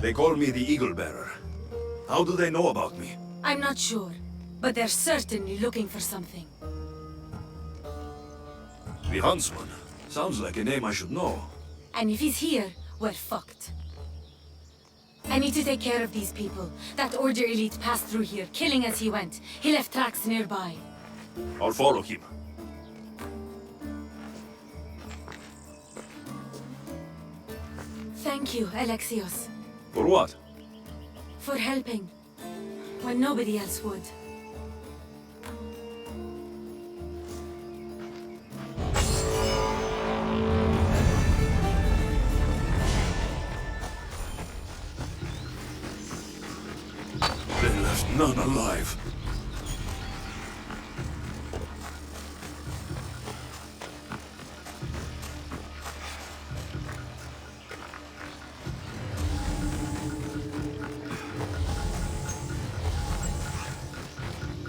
Speaker 2: They call me the Eagle Bearer. How do they know about me?
Speaker 4: I'm not sure, but they're certainly looking for something.
Speaker 2: The Huntsman. Sounds like a name I should know.
Speaker 4: And if he's here, we're fucked. I need to take care of these people. That Order elite passed through here, killing as he went. He left tracks nearby.
Speaker 2: I'll follow him.
Speaker 4: Thank you, Alexios,
Speaker 2: For what?
Speaker 4: for helping when nobody else would.
Speaker 2: They left none alive.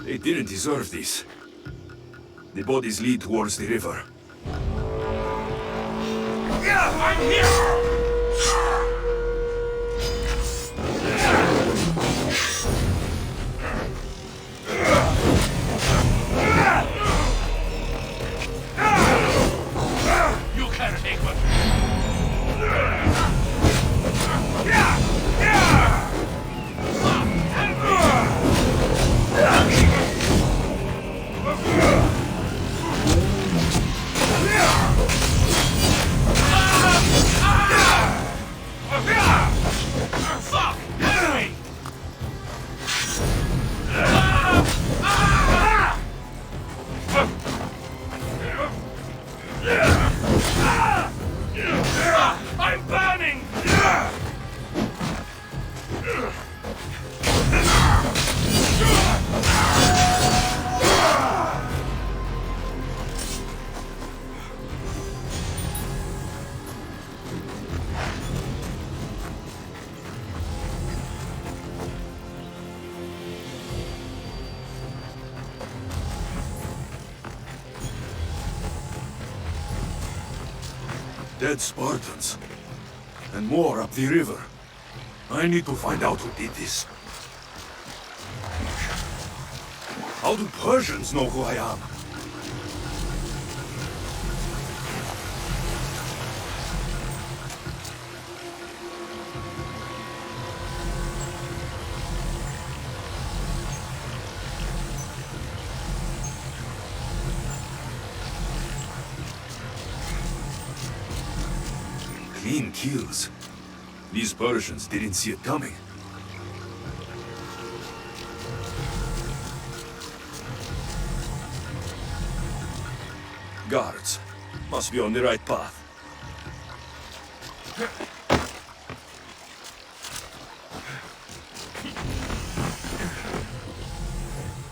Speaker 2: They didn't deserve this. The bodies lead towards the river. I'm here! You can't take me! I'm burning! Dead Spartans. And more up the river. I need to find out who did this. How do Persians know who I am? Clean kills. These Persians didn't see it coming. Guards. Must be on the right path.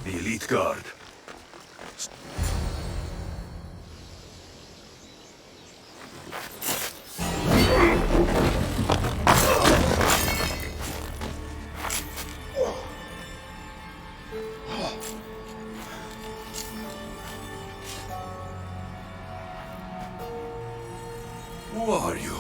Speaker 2: The elite guard. Who are you?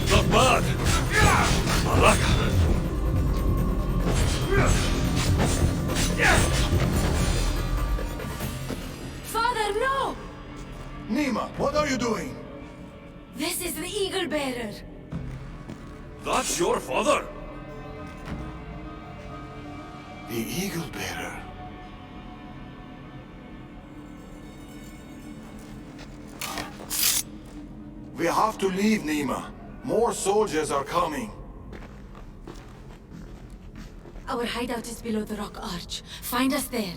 Speaker 2: Not bad. Malaka.
Speaker 4: This is the Eagle Bearer.
Speaker 2: That's your father?
Speaker 12: The Eagle Bearer. We have to leave, Nima. More soldiers are coming.
Speaker 4: Our hideout is below the rock arch. Find us there.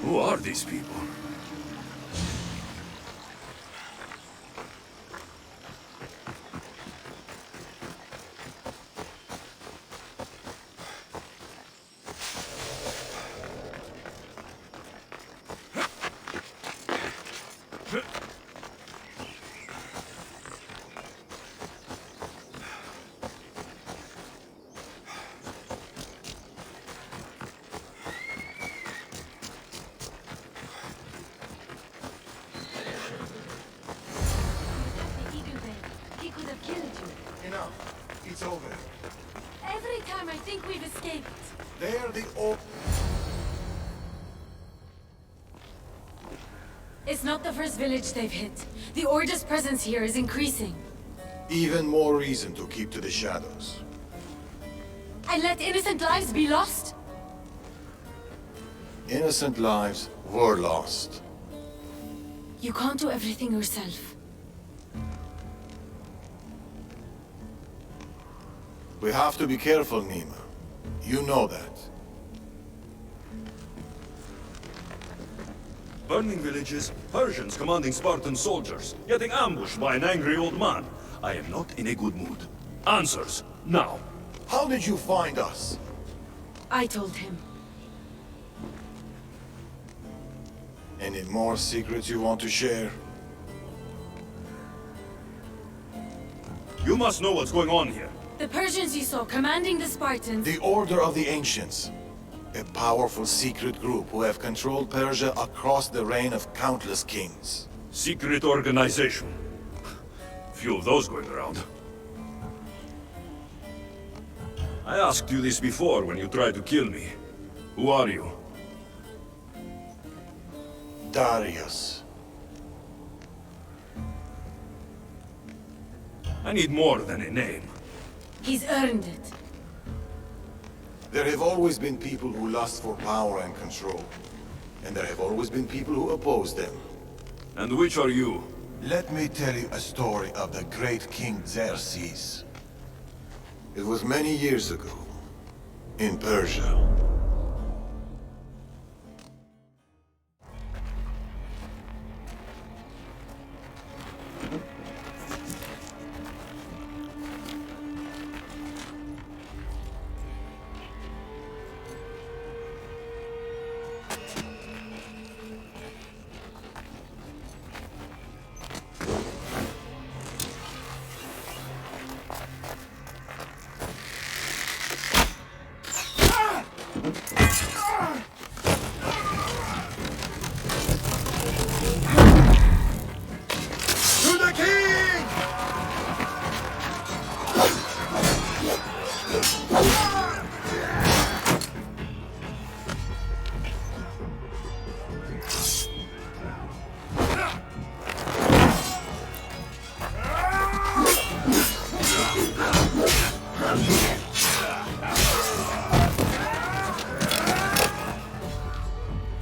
Speaker 2: Who are these people?
Speaker 12: Enough. It's over.
Speaker 4: Every time I think we've escaped.
Speaker 12: They're the old...
Speaker 4: It's not the first village they've hit. The Order's presence here is increasing.
Speaker 12: Even more reason to keep to the shadows.
Speaker 4: And let innocent lives be lost?
Speaker 12: Innocent lives were lost.
Speaker 4: You can't do everything yourself.
Speaker 12: We have to be careful, Nima. You know that.
Speaker 2: Burning villages, Persians commanding Spartan soldiers, getting ambushed by an angry old man. I am not in a good mood. Answers, now.
Speaker 12: How did you find us?
Speaker 4: I told him.
Speaker 12: Any more secrets you want to share?
Speaker 2: You must know what's going on here.
Speaker 4: The Persians you saw commanding the Spartans...
Speaker 12: The Order of the Ancients. A powerful secret group who have controlled Persia across the reign of countless kings.
Speaker 2: Secret organization. Few of those going around. I asked you this before when you tried to kill me. Who are you?
Speaker 12: Darius.
Speaker 2: I need more than a name.
Speaker 4: He's earned it.
Speaker 12: There have always been people who lust for power and control. And there have always been people who oppose them.
Speaker 2: And which are you?
Speaker 12: Let me tell you a story of the great King Xerxes. It was many years ago, in Persia.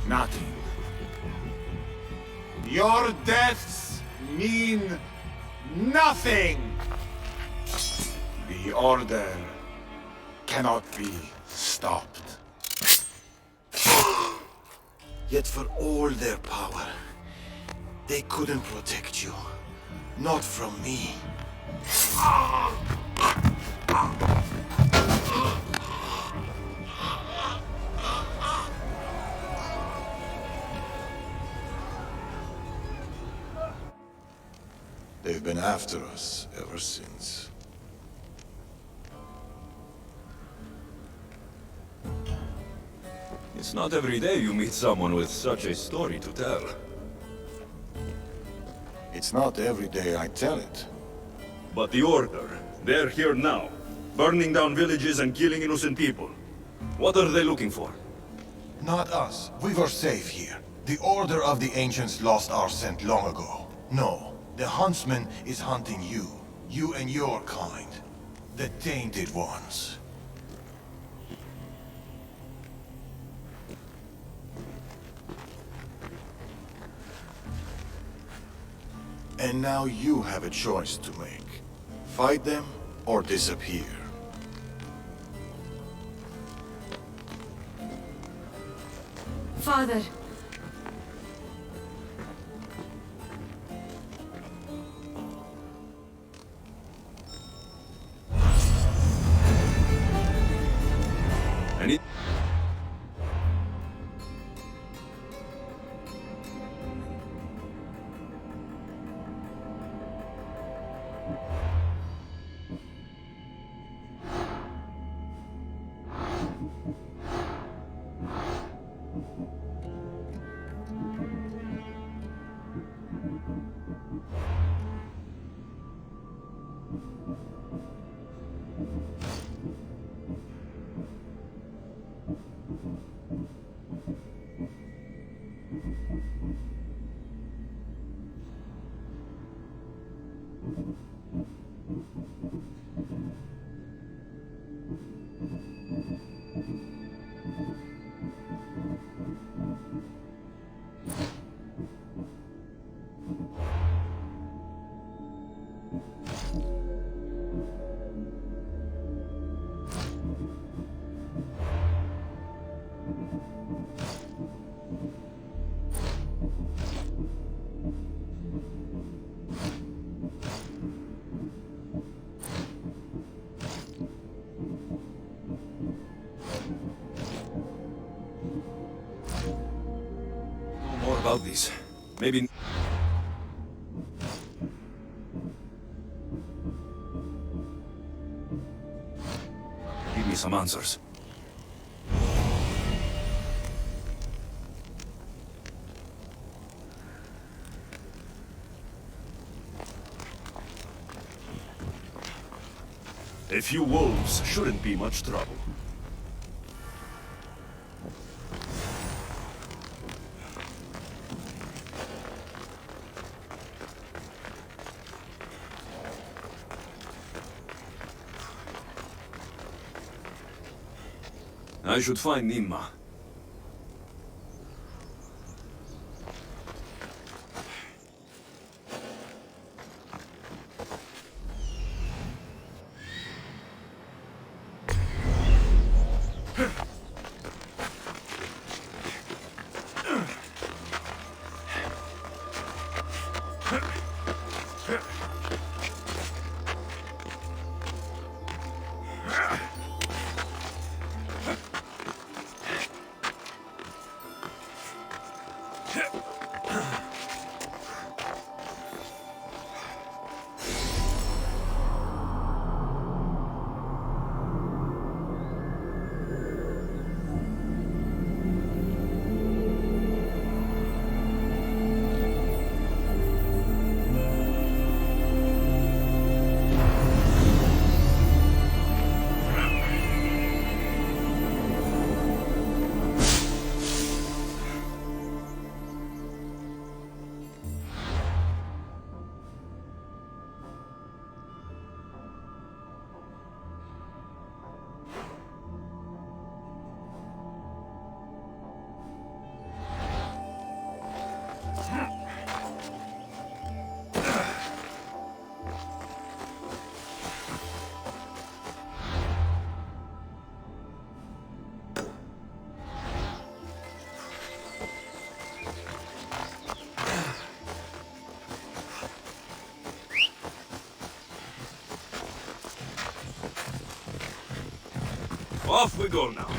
Speaker 12: Nothing. Your deaths mean nothing! The Order cannot be stopped. Yet for all their power, they couldn't protect you. Not from me. They've been after us ever since.
Speaker 13: It's not every day you meet someone with such a story to tell.
Speaker 12: It's not every day I tell it.
Speaker 2: But the Order, they're here now, burning down villages and killing innocent people. What are they looking for?
Speaker 12: Not us. We were safe here. The Order of the Ancients lost our scent long ago. No, the Huntsman is hunting you. You and your kind. The Tainted Ones. And now you have a choice to make. Fight them or disappear.
Speaker 7: Father.
Speaker 2: Any... More about these. Maybe... Give me some answers. A few wolves shouldn't be much trouble. I should find Nimma. Off we go now.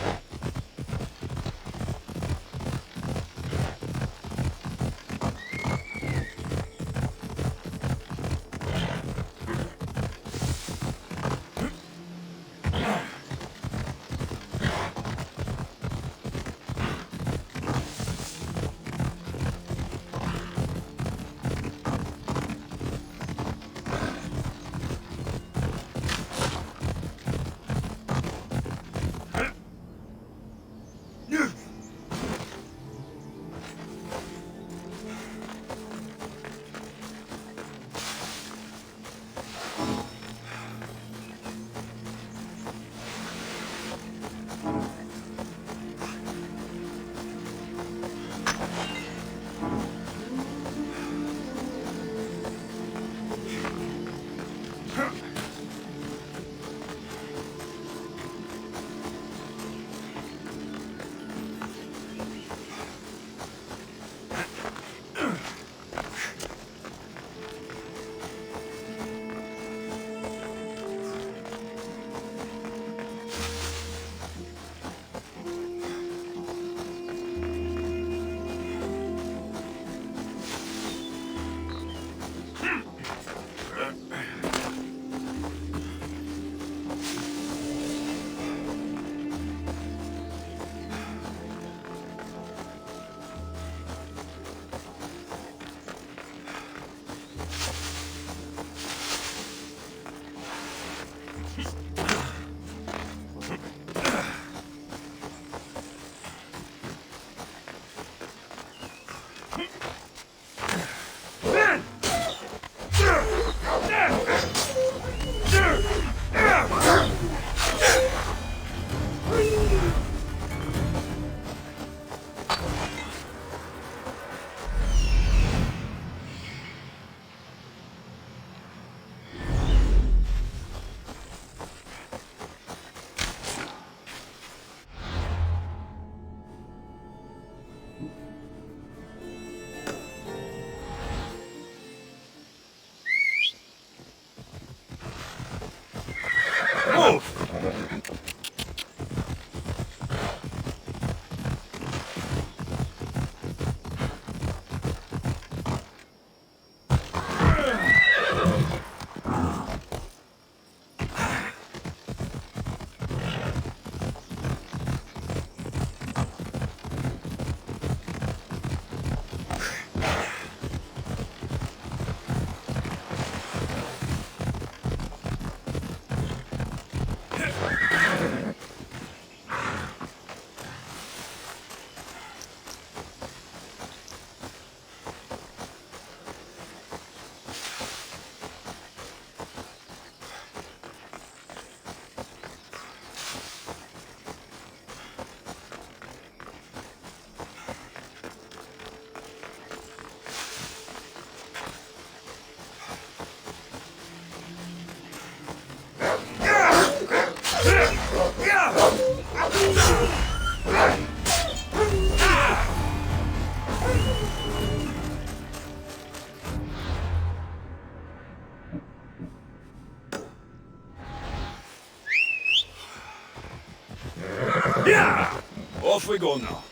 Speaker 13: Yeah! Off we go now.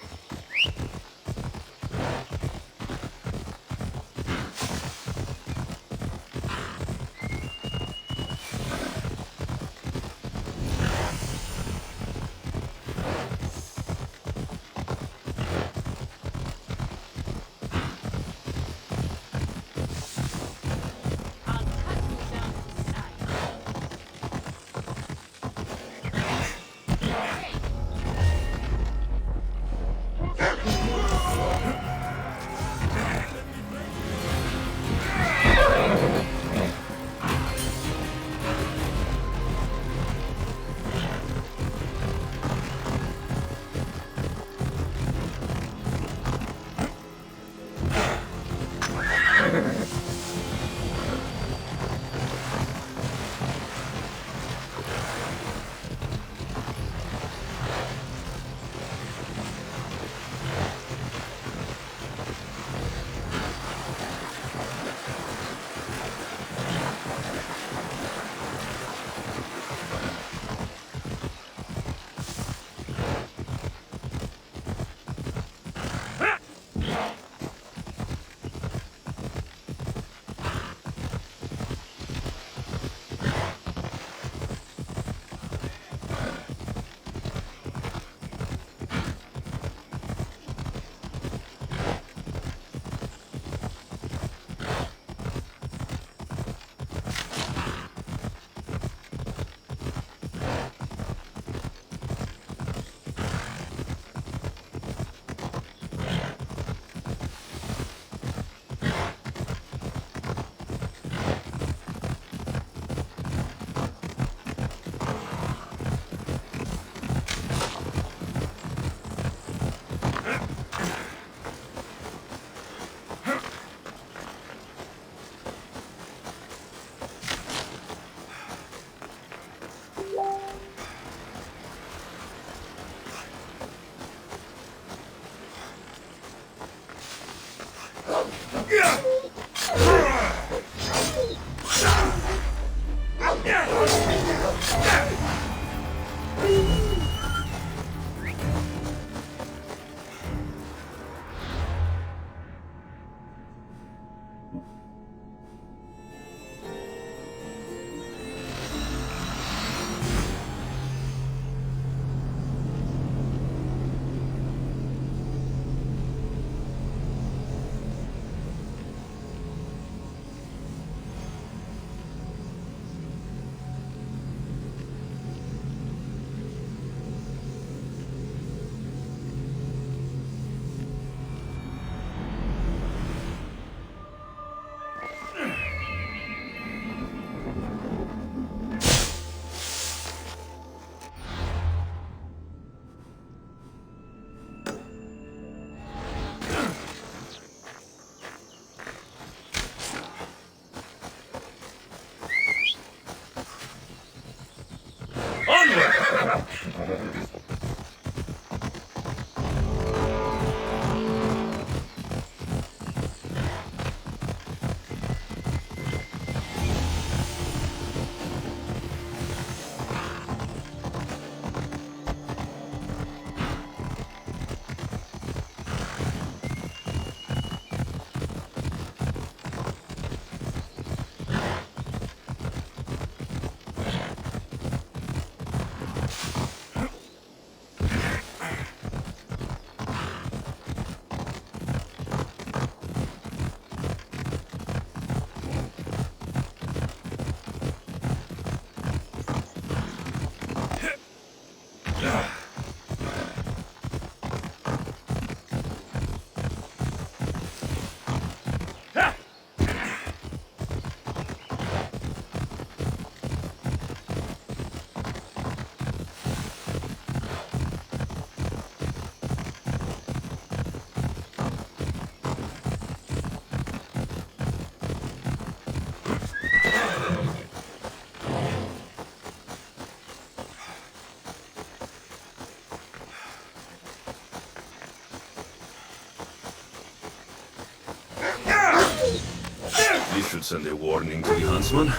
Speaker 13: send a warning to the huntsman?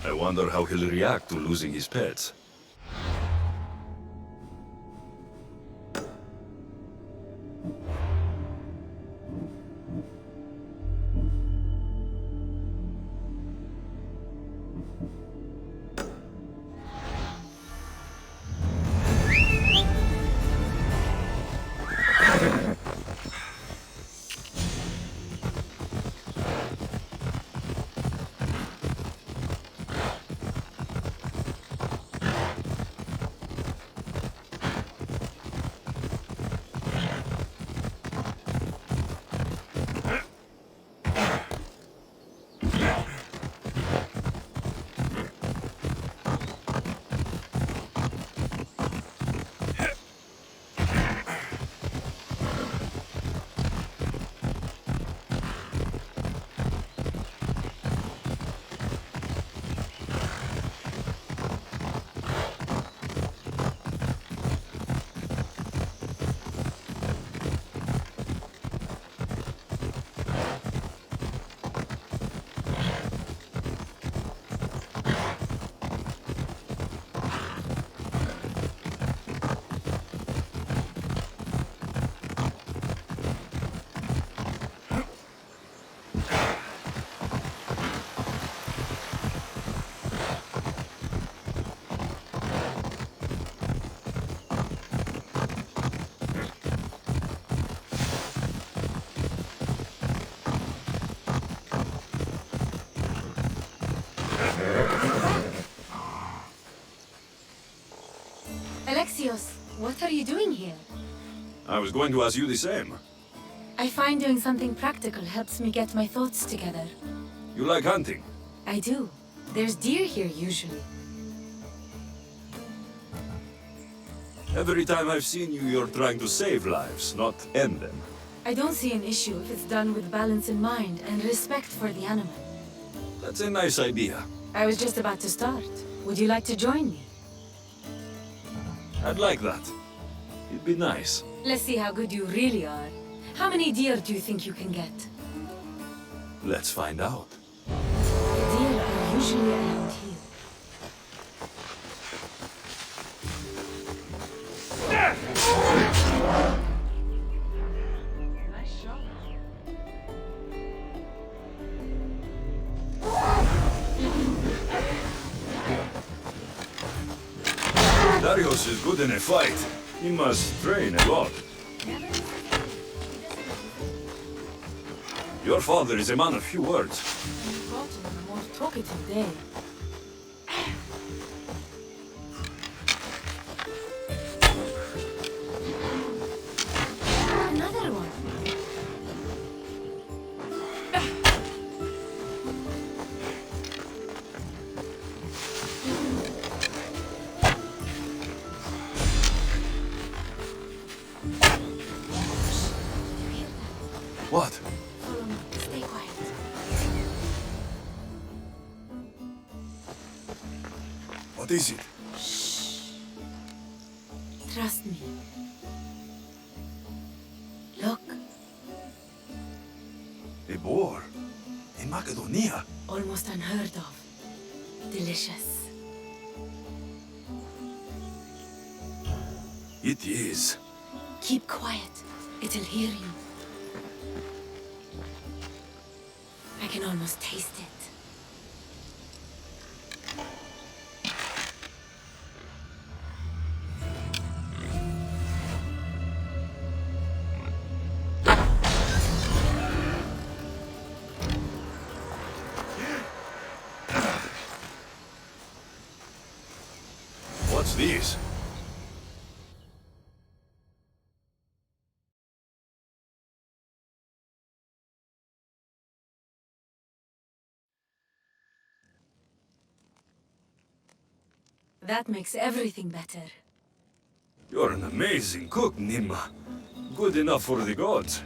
Speaker 13: I wonder how he'll react to losing his pets.
Speaker 14: Alexios, what are you doing here?
Speaker 13: I was going to ask you the same.
Speaker 14: I find doing something practical helps me get my thoughts together.
Speaker 13: You like hunting?
Speaker 14: I do. There's deer here usually.
Speaker 13: Every time I've seen you, you're trying to save lives, not end them.
Speaker 14: I don't see an issue if it's done with balance in mind and respect for the animal.
Speaker 13: That's a nice idea.
Speaker 14: I was just about to start. Would you like to join me?
Speaker 13: I'd like that. It'd be nice.
Speaker 14: Let's see how good you really are. How many deer do you think you can get?
Speaker 13: Let's find out.
Speaker 14: Deer are usually around here.
Speaker 13: Darius is good in a fight. He must train a lot. Your father is a man of few words.
Speaker 14: You've gotten a more talkative day. Another one.
Speaker 13: What?
Speaker 14: Follow me. Stay quiet.
Speaker 2: What is it?
Speaker 14: Trust me. Look,
Speaker 2: A boar? In Macedonia?
Speaker 14: almost unheard of. Delicious.
Speaker 2: It is.
Speaker 14: Keep quiet. It'll hear you. I can almost taste it.
Speaker 2: What's this?
Speaker 14: That makes everything better.
Speaker 13: You're an amazing cook, Nimma. Good enough for the gods.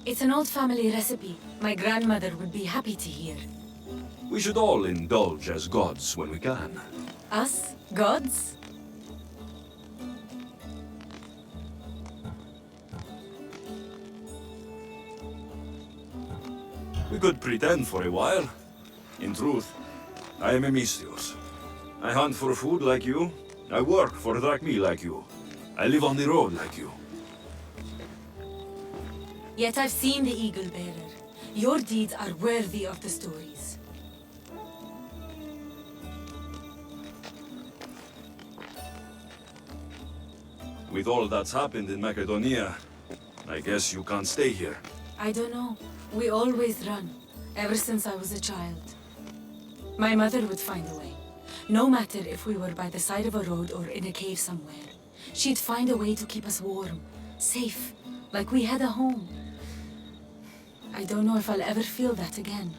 Speaker 14: It's an old family recipe. My grandmother would be happy to hear.
Speaker 13: We should all indulge as gods when we can.
Speaker 14: Us? Gods?
Speaker 13: We could pretend for a while. In truth, I am a Misthios. I hunt for food like you. I work for Drachmi like you. I live on the road like you.
Speaker 14: Yet I've seen the Eagle Bearer. Your deeds are worthy of the stories.
Speaker 13: With all that's happened in Macedonia, I guess you can't stay here.
Speaker 14: I don't know. We always run, ever since I was a child. My mother would find a way. No matter if we were by the side of a road or in a cave somewhere. She'd find a way to keep us warm, safe, like we had a home. I don't know if I'll ever feel that again.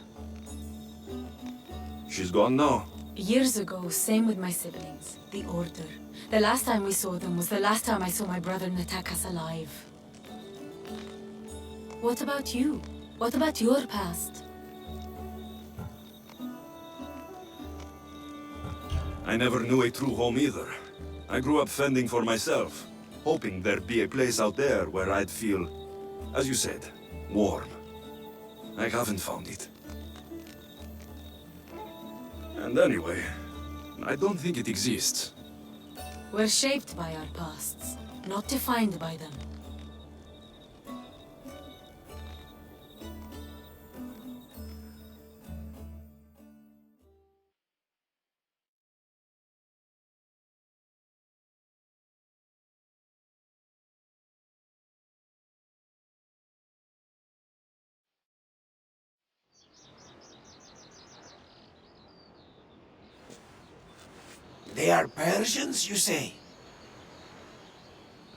Speaker 13: She's gone now.
Speaker 14: Years ago, same with my siblings, the Order. The last time we saw them was the last time I saw my brother Natakas alive. What about you? What about your past?
Speaker 13: I never knew a true home either. I grew up fending for myself, hoping there'd be a place out there where I'd feel, as you said, warm. I haven't found it. And anyway, I don't think it exists.
Speaker 14: We're shaped by our pasts, not defined by them.
Speaker 6: They are Persians, you say?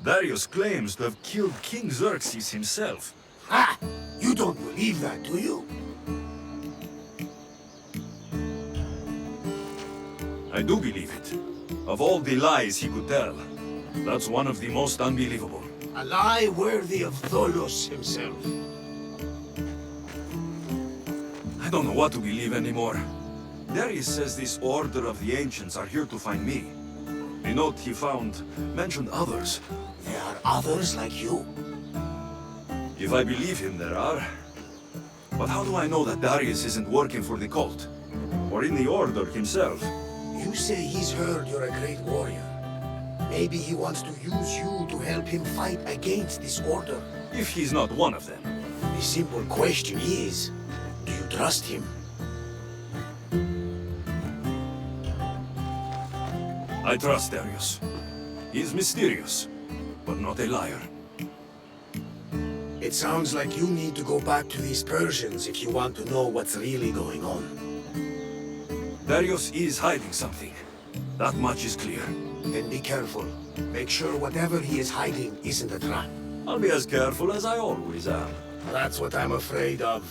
Speaker 13: Darius claims to have killed King Xerxes himself.
Speaker 6: Ah! You don't believe that, do you?
Speaker 13: I do believe it. Of all the lies he could tell, that's one of the most unbelievable.
Speaker 6: A lie worthy of Tholos himself.
Speaker 13: I don't know what to believe anymore. Darius says this Order of the Ancients are here to find me. The note he found mentioned others.
Speaker 6: There are others like you?
Speaker 13: If I believe him, there are. But how do I know that Darius isn't working for the cult? Or in the Order himself?
Speaker 6: You say he's heard you're a great warrior. Maybe he wants to use you to help him fight against this Order.
Speaker 13: If he's not one of them.
Speaker 6: The simple question is, do you trust him?
Speaker 13: I trust Darius. He's mysterious, but not a liar.
Speaker 6: It sounds like you need to go back to these Persians if you want to know what's really going on.
Speaker 13: Darius is hiding something. That much is clear.
Speaker 6: Then be careful. Make sure whatever he is hiding isn't a trap.
Speaker 13: I'll be as careful as I always am.
Speaker 6: That's what I'm afraid of.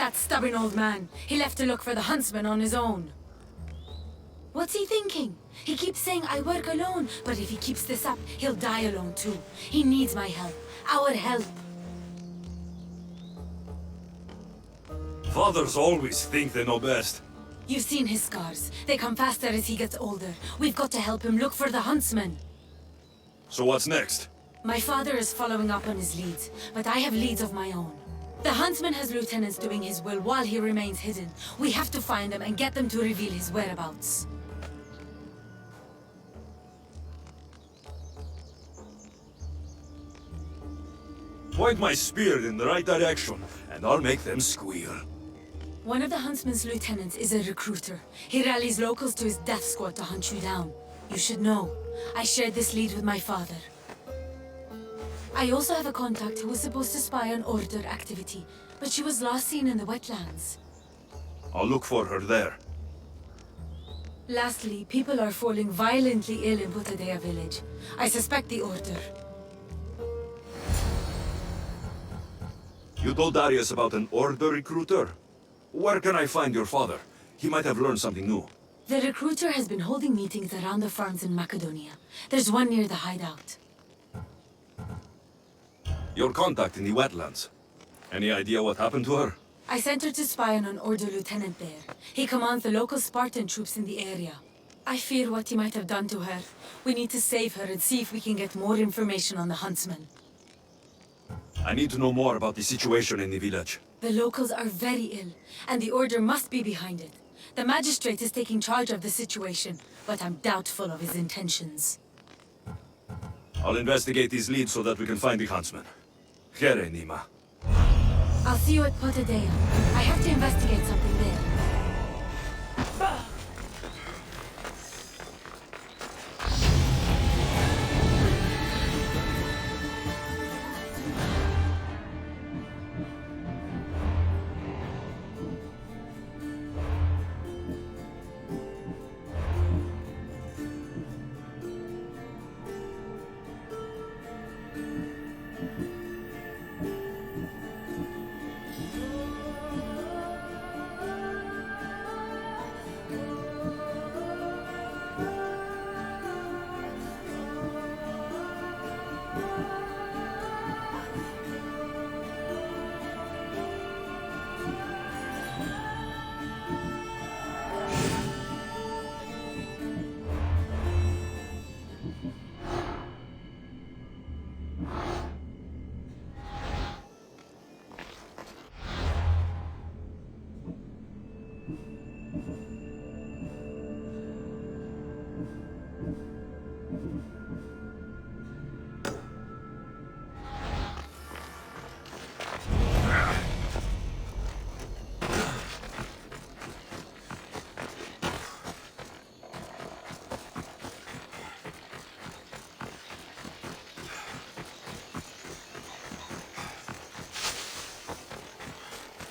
Speaker 14: That stubborn old man. He left to look for the huntsman on his own. What's he thinking? He keeps saying I work alone, but if he keeps this up, he'll die alone too. He needs my help. Our help.
Speaker 13: Fathers always think they know best.
Speaker 14: You've seen his scars. They come faster as he gets older. We've got to help him look for the huntsman.
Speaker 13: So what's next?
Speaker 14: My father is following up on his leads, but I have leads of my own. The huntsman has lieutenants doing his will while he remains hidden. We have to find them and get them to reveal his whereabouts.
Speaker 13: Point my spear in the right direction, and I'll make them squeal.
Speaker 14: One of the huntsman's lieutenants is a recruiter. He rallies locals to his death squad to hunt you down. You should know. I shared this lead with my father. I also have a contact who was supposed to spy on Order activity, but she was last seen in the wetlands.
Speaker 13: I'll look for her there.
Speaker 14: Lastly, people are falling violently ill in Putadea village. I suspect the Order.
Speaker 13: You told Darius about an Order recruiter? Where can I find your father? He might have learned something new.
Speaker 14: The recruiter has been holding meetings around the farms in Macedonia. There's one near the hideout.
Speaker 13: Your contact in the wetlands. Any idea what happened to her?
Speaker 14: I sent her to spy on an Order lieutenant there. He commands the local Spartan troops in the area. I fear what he might have done to her. We need to save her and see if we can get more information on the huntsman.
Speaker 13: I need to know more about the situation in the village.
Speaker 14: The locals are very ill, and the Order must be behind it. The magistrate is taking charge of the situation, but I'm doubtful of his intentions.
Speaker 13: I'll investigate these leads so that we can find the huntsman. Here, Nima.
Speaker 14: I'll see you at Potadea. I have to investigate something there.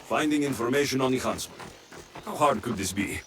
Speaker 13: Finding information on the huntsman. How hard could this be?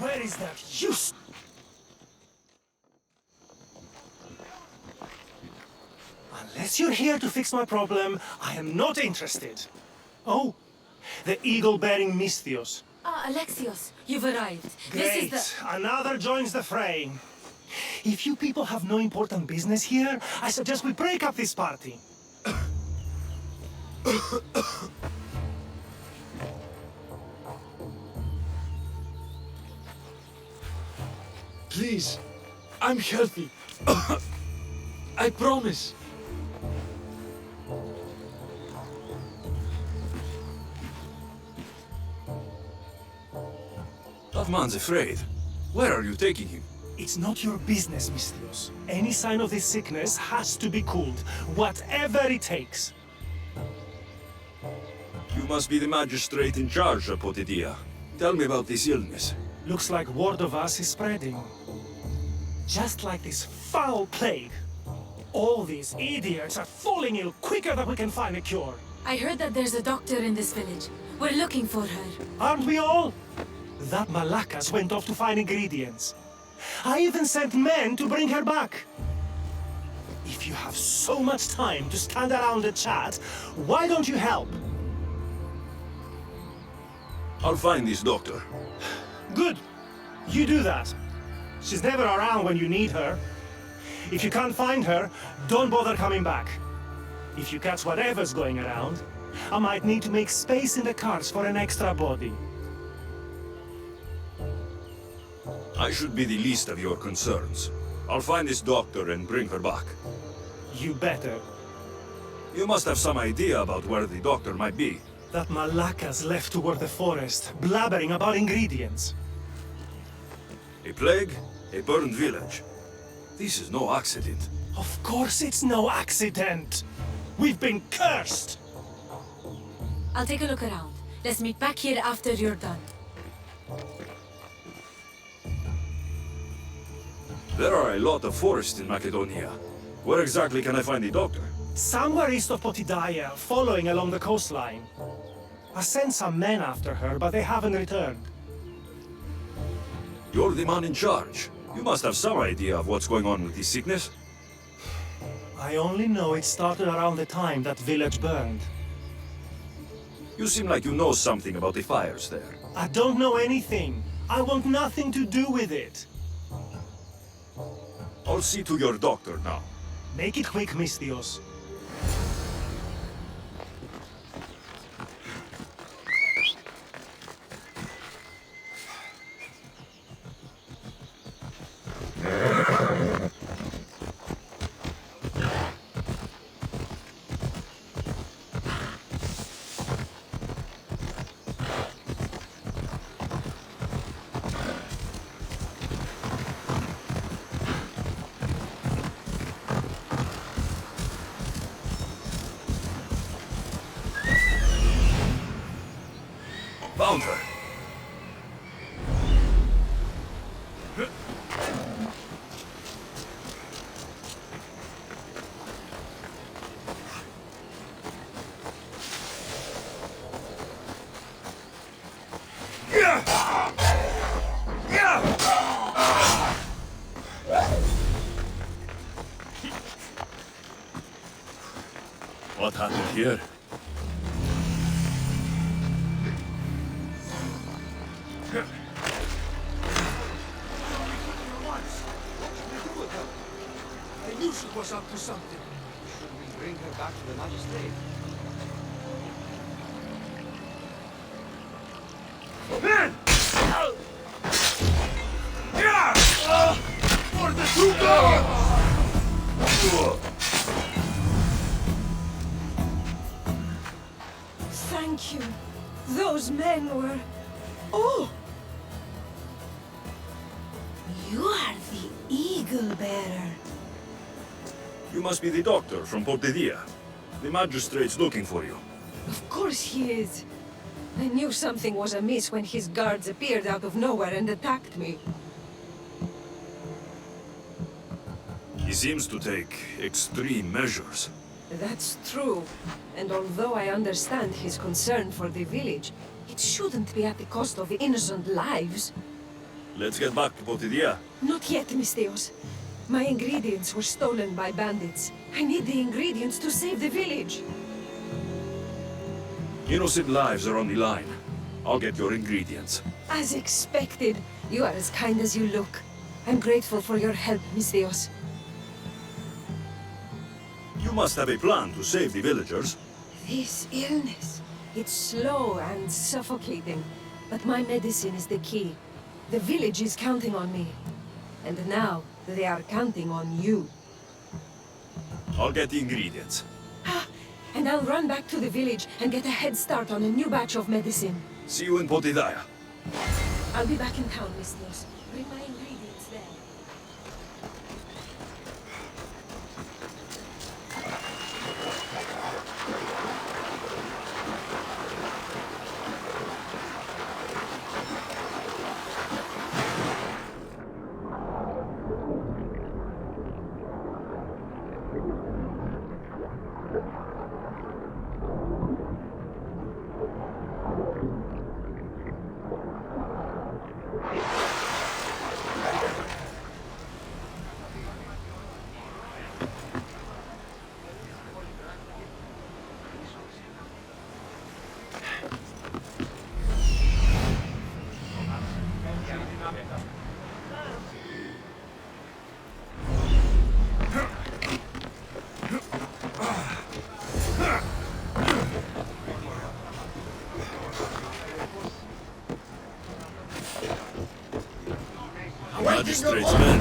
Speaker 11: Where is that use? Unless you're here to fix my problem, I am not interested. Oh, the eagle-bearing Misthios.
Speaker 14: Ah, Alexios, you've arrived.
Speaker 11: Great,
Speaker 14: This is
Speaker 11: another joins the fray. If you people have no important business here, I suggest we break up this party.
Speaker 8: Please, I'm healthy. I promise.
Speaker 13: That man's afraid. Where are you taking him?
Speaker 11: It's not your business, Misthios. Any sign of this sickness has to be cooled, whatever it takes.
Speaker 13: You must be the magistrate in charge of Potidia. Tell me about this illness.
Speaker 11: Looks like word of us is spreading. Just like this foul plague. All these idiots are falling ill quicker than we can find a cure.
Speaker 14: I heard that there's a doctor in this village. We're looking for her.
Speaker 11: Aren't we all? That Malakas went off to find ingredients. I even sent men to bring her back. If you have so much time to stand around and chat, why don't you help?
Speaker 13: I'll find this doctor.
Speaker 11: Good. You do that. She's never around when you need her. If you can't find her, don't bother coming back. If you catch whatever's going around, I might need to make space in the cars for an extra body.
Speaker 13: I should be the least of your concerns. I'll find this doctor and bring her back.
Speaker 11: You better.
Speaker 13: You must have some idea about where the doctor might be.
Speaker 11: That Malakas left toward the forest, blabbering about ingredients.
Speaker 13: A plague, a burned village. This is no accident.
Speaker 11: Of course it's no accident. We've been cursed.
Speaker 14: I'll take a look around. Let's meet back here after you're done.
Speaker 13: There are a lot of forests in Macedonia. Where exactly can I find the doctor?
Speaker 11: Somewhere east of Potidaya, following along the coastline. I sent some men after her, but they haven't returned.
Speaker 13: You're the man in charge. You must have some idea of what's going on with this sickness.
Speaker 11: I only know it started around the time that village burned.
Speaker 13: You seem like you know something about the fires there.
Speaker 11: I don't know anything. I want nothing to do with it.
Speaker 13: I'll see to your doctor now.
Speaker 11: Make it quick, Misthios.
Speaker 13: Found her. What happened here?
Speaker 5: I knew she was up to something. Should we bring her back to the magistrate?
Speaker 2: Men! For the two gods!
Speaker 7: Thank you. Those men were... Oh! You are the Eagle Bearer.
Speaker 13: You must be the doctor from Potidia. The magistrate's looking for you.
Speaker 7: Of course he is. I knew something was amiss when his guards appeared out of nowhere and attacked me.
Speaker 13: He seems to take extreme measures.
Speaker 7: That's true. And although I understand his concern for the village, it shouldn't be at the cost of innocent lives.
Speaker 13: Let's get back to Potidia.
Speaker 7: Not yet, Misthios. My ingredients were stolen by bandits. I need the ingredients to save the village.
Speaker 13: Innocent lives are on the line. I'll get your ingredients.
Speaker 7: As expected. You are as kind as you look. I'm grateful for your help, Misthios.
Speaker 13: You must have a plan to save the villagers.
Speaker 7: This illness, it's slow and suffocating, but my medicine is the key. The village is counting on me. And now, they are counting on you.
Speaker 13: I'll get the ingredients.
Speaker 7: And I'll run back to the village and get a head start on a new batch of medicine.
Speaker 13: See you in Potidia.
Speaker 7: I'll be back in town, Misthios.
Speaker 14: bring my ingredients there.
Speaker 13: Magistrate's men.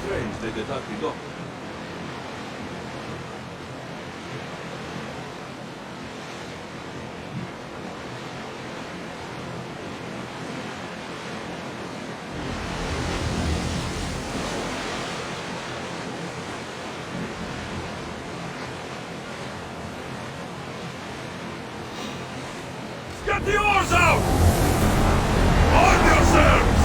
Speaker 13: Strange they'd attack the doctor.
Speaker 2: Get the oars out! Arm yourselves!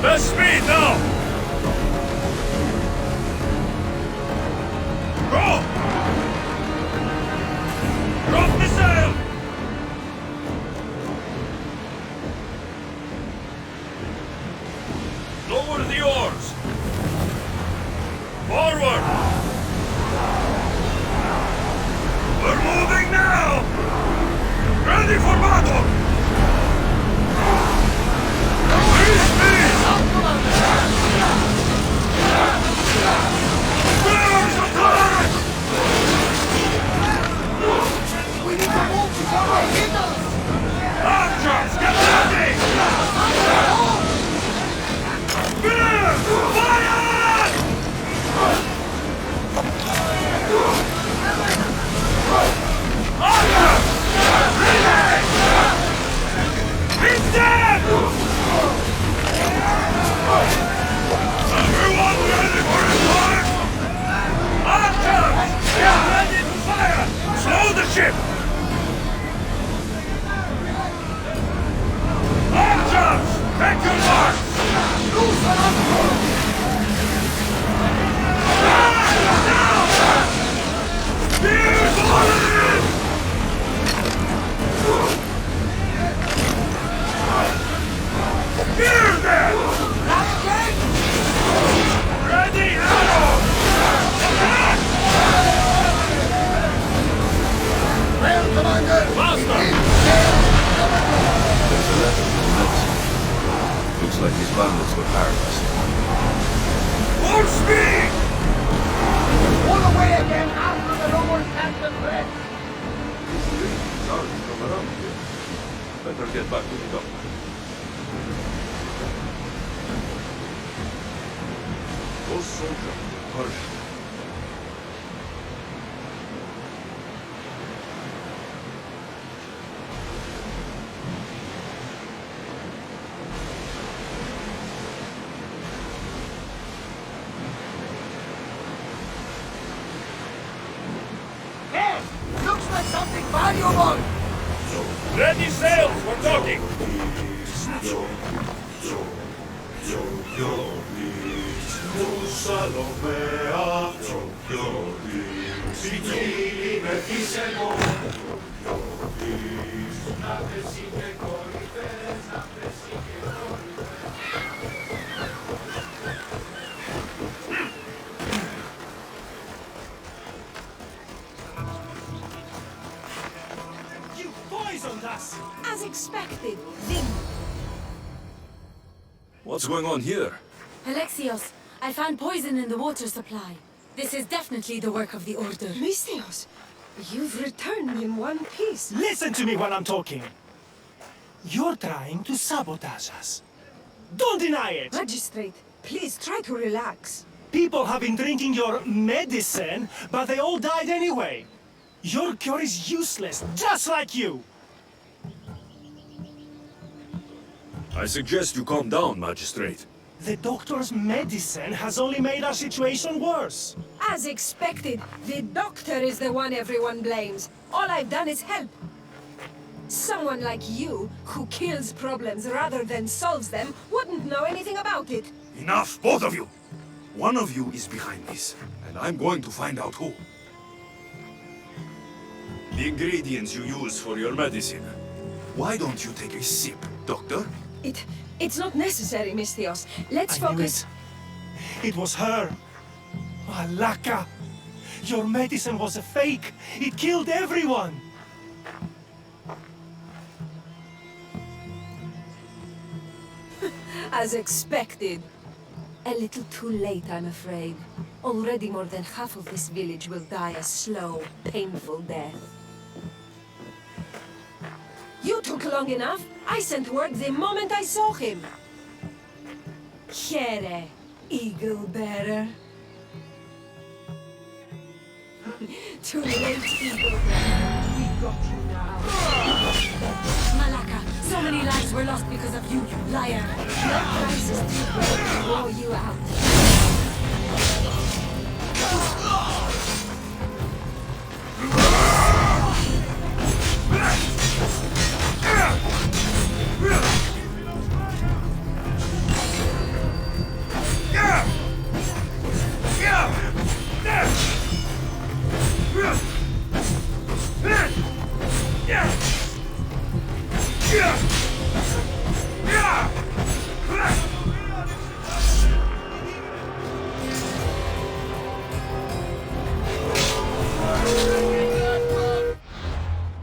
Speaker 2: Best speed now! Go! Drop the sail! Lower the oars! Forward! We're moving now! Ready for battle! Archers, get ready! Fire! Archers! Ready! Hit them! Everyone ready for a fire? Archers! Get ready to fire! Slow the ship! Archers! Take your mark! Spears falling! Spears them! Ready, arrows! Attack! Well, Commander! Master!
Speaker 13: There's a letter from Medicine. Looks like these bandits were paralyzed.
Speaker 2: Full speed!
Speaker 6: Pull away again after the Roman captain fled.
Speaker 13: Sorry, come around here. Better get back to the doctor. Those soldiers were Persian.
Speaker 6: Hey! Looks like something valuable!
Speaker 2: Ready sails, we're talking!
Speaker 11: You poisoned us!
Speaker 14: As expected, Zing.
Speaker 13: What's going on here?
Speaker 14: Alexios, I found poison in the water supply. This is definitely the work of the Order.
Speaker 7: Misthios, you've returned in one piece.
Speaker 11: Listen to me when I'm talking. You're trying to sabotage us. Don't deny it!
Speaker 7: Magistrate, please try to relax.
Speaker 11: People have been drinking your medicine, but they all died anyway. Your cure is useless, just like you!
Speaker 13: I suggest you calm down, Magistrate.
Speaker 11: The doctor's medicine has only made our situation worse.
Speaker 7: As expected, the doctor is the one everyone blames. All I've done is help. Someone like you, who kills problems rather than solves them, wouldn't know anything about it.
Speaker 2: Enough, both of you! One of you is behind this, and I'm going to find out who. The ingredients you use for your medicine. Why don't you take a sip, Doctor?
Speaker 7: It's not necessary, Misthios. Let's focus.
Speaker 11: It was her. Malaka! Your medicine was a fake. It killed everyone.
Speaker 7: As expected. A little too late, I'm afraid. Already more than half of this village will die a slow, painful death. You took long enough. I sent word the moment I saw him. Here, eagle bearer. Too late, eagle bearer. We got you now.
Speaker 14: Malaka, so many lives were lost because of you, you liar.
Speaker 7: No price is too great to blow you out.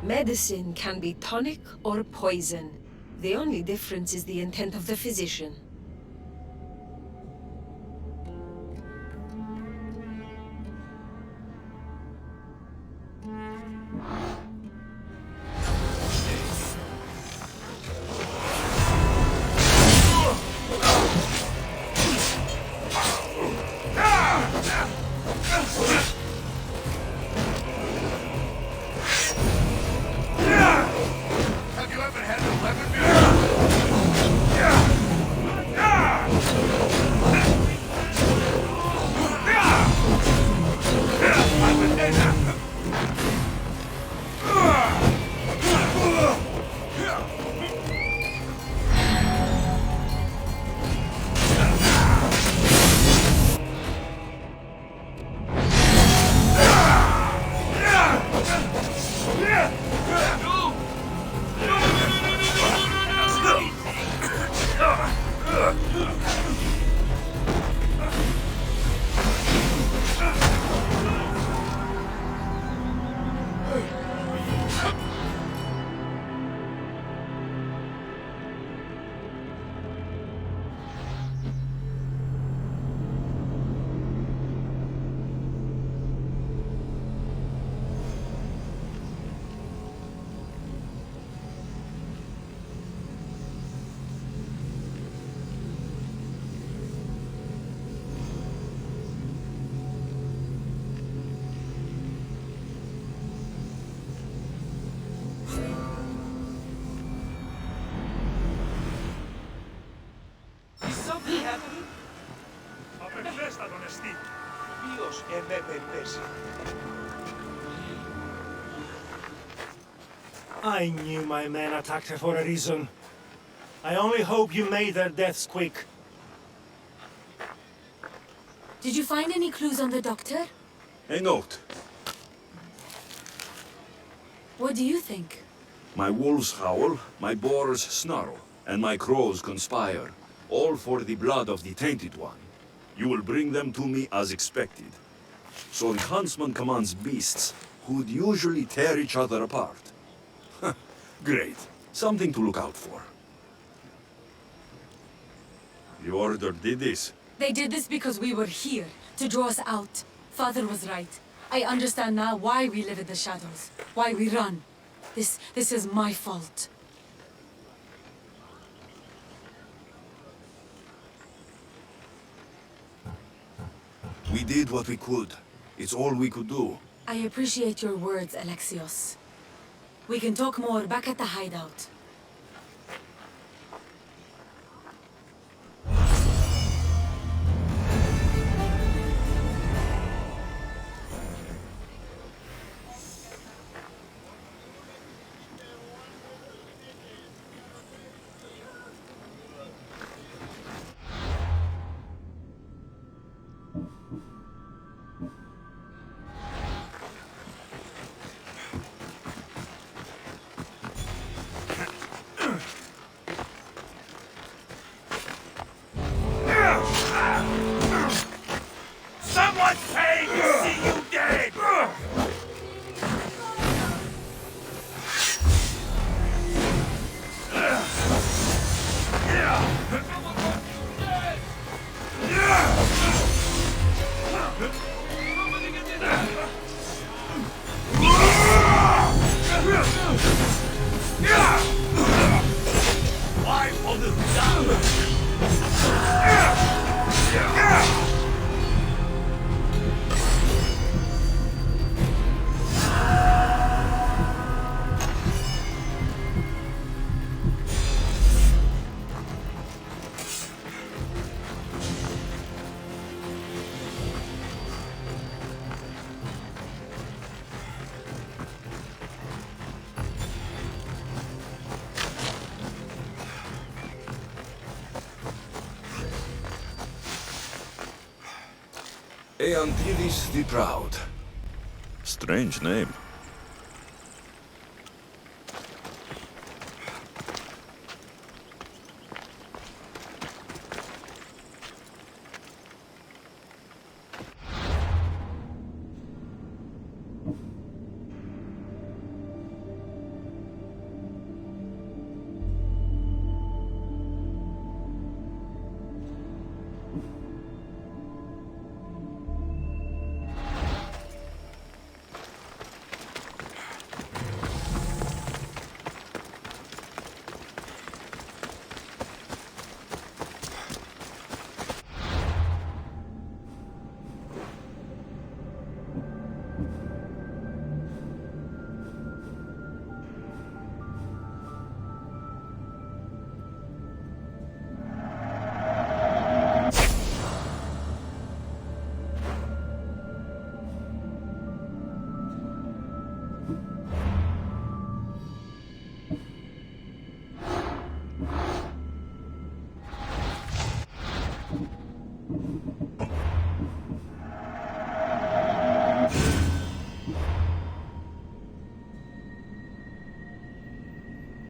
Speaker 7: Medicine can be tonic or poison. The only difference is the intent of the physician.
Speaker 11: I knew my men attacked her for a reason. I only hope you made their deaths quick.
Speaker 14: Did you find any clues on the doctor?
Speaker 13: A note.
Speaker 14: What do you think?
Speaker 13: My wolves howl, my boars snarl, and my crows conspire, all for the blood of the Tainted One. You will bring them to me as expected. So the huntsman commands beasts, who'd usually tear each other apart. Great. Something to look out for. The Order did this.
Speaker 14: They did this because we were here, to draw us out. Father was right. I understand now why we live in the shadows, why we run. This is my fault.
Speaker 13: We did what we could. It's all we could do.
Speaker 14: I appreciate your words, Alexios. We can talk more back at the hideout.
Speaker 2: Someone's paying to see you dead! Why won't it
Speaker 13: Eantilis the Proud.
Speaker 1: Strange name.